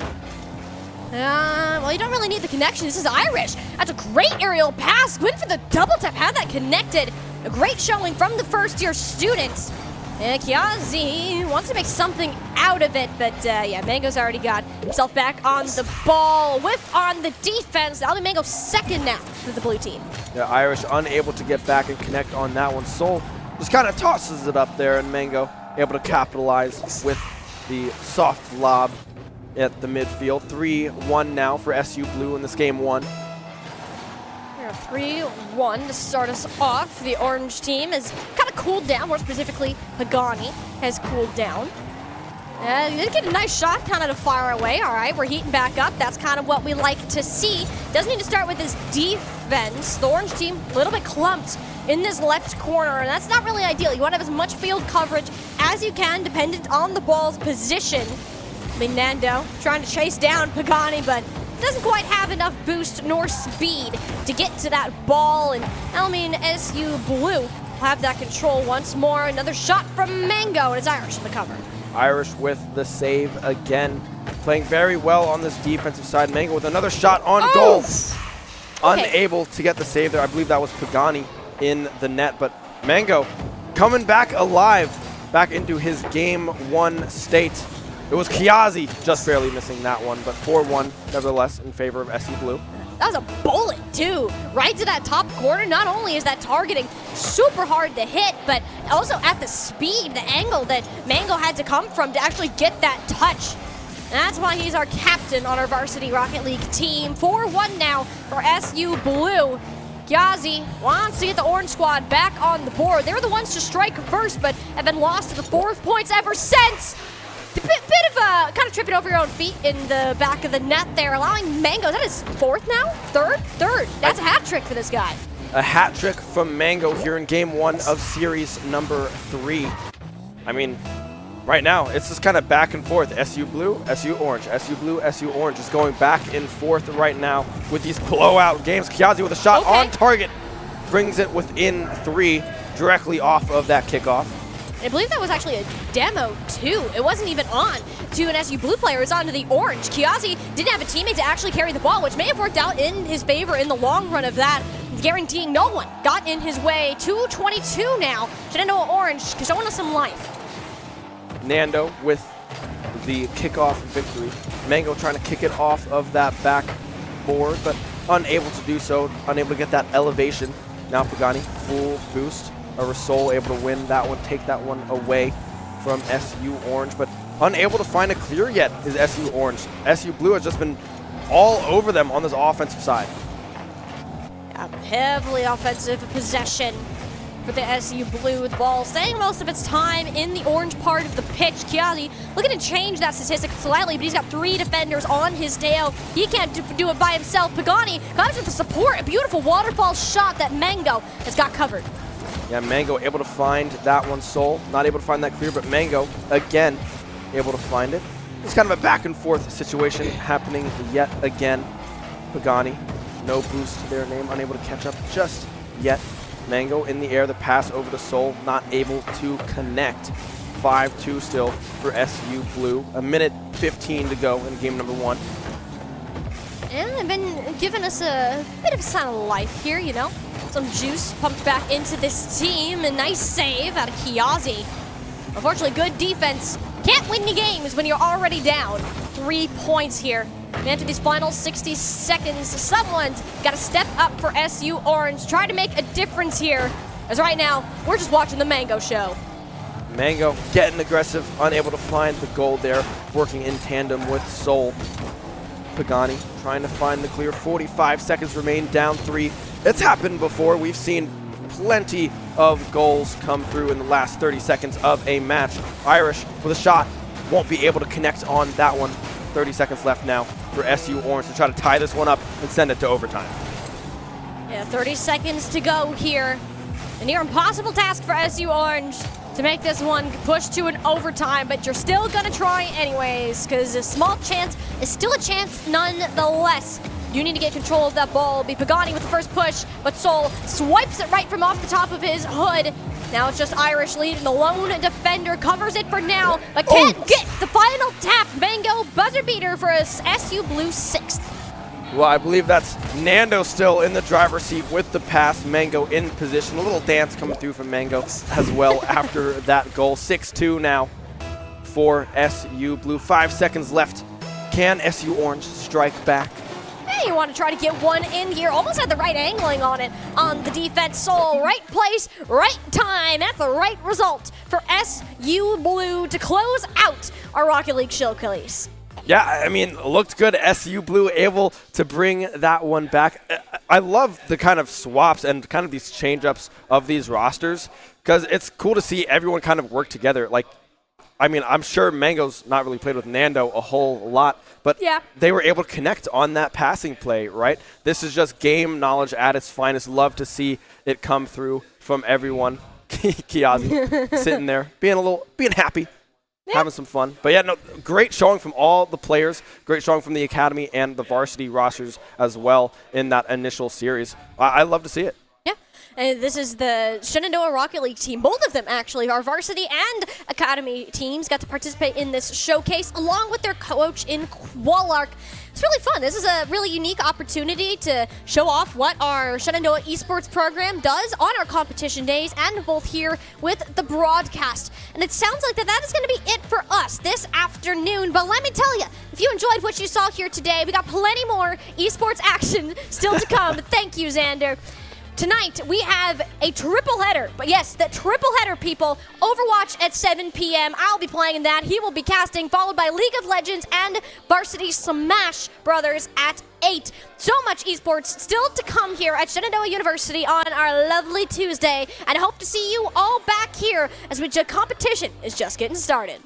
Well, you don't really need the connection. This is Irish. That's a great aerial pass. Went for the double tap, had that connected. A great showing from the first-year students. Kiazi wants to make something out of it, but yeah, Mango's already got himself back on the ball. Whiff on the defense. That'll be Mango's second now for the blue team. Yeah, Irish unable to get back and connect on that one. Soul just kind of tosses it up there, and Mango able to capitalize with the soft lob at the midfield. 3-1 now for SU Blue in this game 1. 3-1 to start us off. The orange team has kind of cooled down, more specifically Pagani has cooled down. He did get a nice shot kind of to fire away. All right, we're heating back up. That's kind of what we like to see. Does need to start with his defense. The orange team a little bit clumped in this left corner, and that's not really ideal. You want to have as much field coverage as you can, dependent on the ball's position. Nando trying to chase down Pagani, but doesn't quite have enough boost nor speed to get to that ball. And SU Blue have that control once more. Another shot from Mango, and it's Irish in the cover. Irish with the save again. Playing very well on this defensive side. Mango with another shot on goal. Okay. Unable to get the save there. I believe that was Pagani in the net, but Mango coming back alive, back into his game 1 state. It was Kiazi just barely missing that one, but 4-1 nevertheless in favor of SU Blue. That was a bullet, too. Right to that top corner. Not only is that targeting super hard to hit, but also at the speed, the angle that Mango had to come from to actually get that touch. And that's why he's our captain on our Varsity Rocket League team. 4-1 now for SU Blue. Ghazi wants to get the orange squad back on the board. They were the ones to strike first, but have been lost to the 4 points ever since. A bit of a kind of tripping over your own feet in the back of the net there, allowing Mango. Is that his 4th now? Third. That's a hat trick for this guy. A hat trick from Mango here in game 1 of series number 3. I mean, right now it's just kind of back and forth. SU Blue, SU Orange, SU Blue, SU Orange is going back and forth right now with these blowout games. Kiazi with a shot on target, brings it within 3 directly off of that kickoff. I believe that was actually a demo, too. It wasn't even on to an SU Blue player. It was on to the orange. Kiazi didn't have a teammate to actually carry the ball, which may have worked out in his favor in the long run of that, guaranteeing no one got in his way. 2:22 now. Shenandoah Orange showing us some life. Nando with the kickoff victory. Mango trying to kick it off of that back board, but unable to do so, unable to get that elevation. Now Pagani, full boost. Rasol able to win that one, take that one away from SU Orange, but unable to find a clear yet is SU Orange. SU Blue has just been all over them on this offensive side. Heavily offensive possession for the SU Blue. The ball staying most of its time in the orange part of the pitch. Kiazi looking to change that statistic slightly, but he's got 3 defenders on his tail. He can't do it by himself. Pagani comes with the support. A beautiful waterfall shot that Mango has got covered. Yeah, Mango able to find that one. Soul not able to find that clear, but Mango again able to find it. It's kind of a back and forth situation happening yet again. Pagani, no boost to their name, unable to catch up just yet. Mango in the air, the pass over to Soul, not able to connect. 5-2 still for SU Blue. A minute 15 to go in game number 1. And they've been giving us a bit of a sign of life here, you know. Some juice pumped back into this team. A nice save out of Kiazi. Unfortunately, good defense. Can't win the games when you're already down 3 points here. And into these final 60 seconds, someone's got to step up for SU Orange. Try to make a difference here. As right now, we're just watching the Mango show. Mango getting aggressive, unable to find the goal there, working in tandem with Soul. Pagani trying to find the clear. 45 seconds remain, down 3. It's happened before. We've seen plenty of goals come through in the last 30 seconds of a match. Irish with a shot, won't be able to connect on that one. 30 seconds left now for SU Orange to try to tie this one up and send it to overtime. Yeah, 30 seconds to go here. A near impossible task for SU Orange to make this one push to an overtime, but you're still gonna try anyways, because a small chance is still a chance nonetheless. You need to get control of that ball. It'll be Pagani with the first push, but Soul swipes it right from off the top of his hood. Now it's just Irish leading. The lone defender covers it for now, but can't get the final tap. Mango buzzer beater for a SU Blue 6th. Well, I believe that's Nando still in the driver's seat with the pass. Mango in position. A little dance coming through from Mango as well after that goal. 6-2 now for SU Blue. 5 seconds left. Can SU Orange strike back? Hey, you want to try to get one in here. Almost had the right angling on it on the defense. Soul, right place, right time. That's the right result for SU Blue to close out our Rocket League Showcase. Yeah, I mean, looked good. SU Blue able to bring that one back. I love the kind of swaps and kind of these change-ups of these rosters because it's cool to see everyone kind of work together. Like, I mean, I'm sure Mango's not really played with Nando a whole lot, but Yeah. they were able to connect on that passing play, right? This is just game knowledge at its finest. Love to see it come through from everyone. Kiazi sitting there, being happy, having some fun. But yeah, no, great showing from all the players. Great showing from the academy and the varsity rosters as well in that initial series. I love to see it. Yeah, and this is the Shenandoah Rocket League team. Both of them, actually, our varsity and academy teams got to participate in this showcase along with their coach in Qualark. It's really fun. This is a really unique opportunity to show off what our Shenandoah Esports program does on our competition days and both here with the broadcast. And it sounds like that is going to be it for us this afternoon. But let me tell you, if you enjoyed what you saw here today, we got plenty more esports action still to come. Thank you, Xander. Tonight, we have a triple header. But yes, the triple header, people. Overwatch at 7 p.m. I'll be playing in that. He will be casting, followed by League of Legends and Varsity Smash Brothers at 8. So much esports still to come here at Shenandoah University on our lovely Tuesday. And I hope to see you all back here as the competition is just getting started.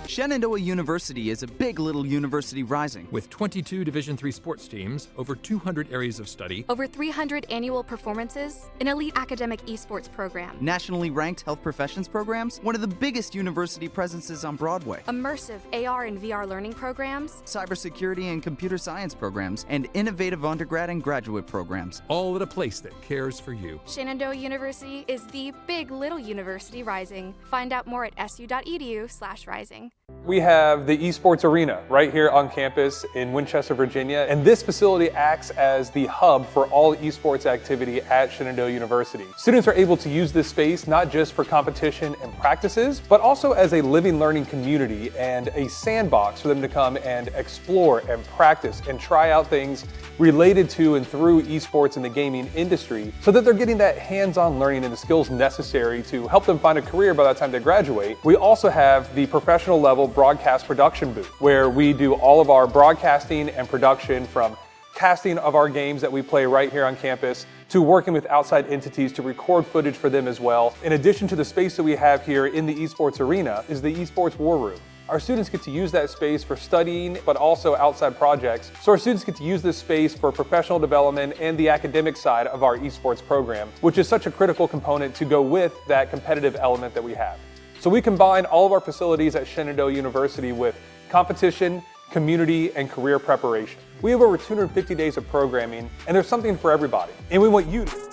Shenandoah University is a big little university rising. With 22 Division III sports teams, over 200 areas of study, over 300 annual performances, an elite academic esports program, Nationally ranked health professions programs, one of the biggest university presences on Broadway, immersive AR and VR learning programs, cybersecurity and computer science programs, and innovative undergrad and graduate programs. all at a place that cares for you. Shenandoah University is the big little university rising. Find out more at su.edu/rising. We have the Esports Arena right here on campus in Winchester, Virginia, and this facility acts as the hub for all esports activity at Shenandoah University. Students are able to use this space not just for competition and practices, but also as a living learning community and a sandbox for them to come and explore and practice and try out things related to and through esports in the gaming industry so that they're getting that hands-on learning and the skills necessary to help them find a career by the time they graduate. We also have the professional level broadcast production booth where we do all of our broadcasting and production, from casting of our games that we play right here on campus to working with outside entities to record footage for them as well. In addition to the space that we have here in the Esports Arena is the Esports War Room. Our students get to use that space for studying, but also outside projects. So our students get to use this space for professional development and the academic side of our esports program, which is such a critical component to go with that competitive element that we have. So we combine all of our facilities at Shenandoah University with competition, community, and career preparation. We have over 250 days of programming, and there's something for everybody. And we want you to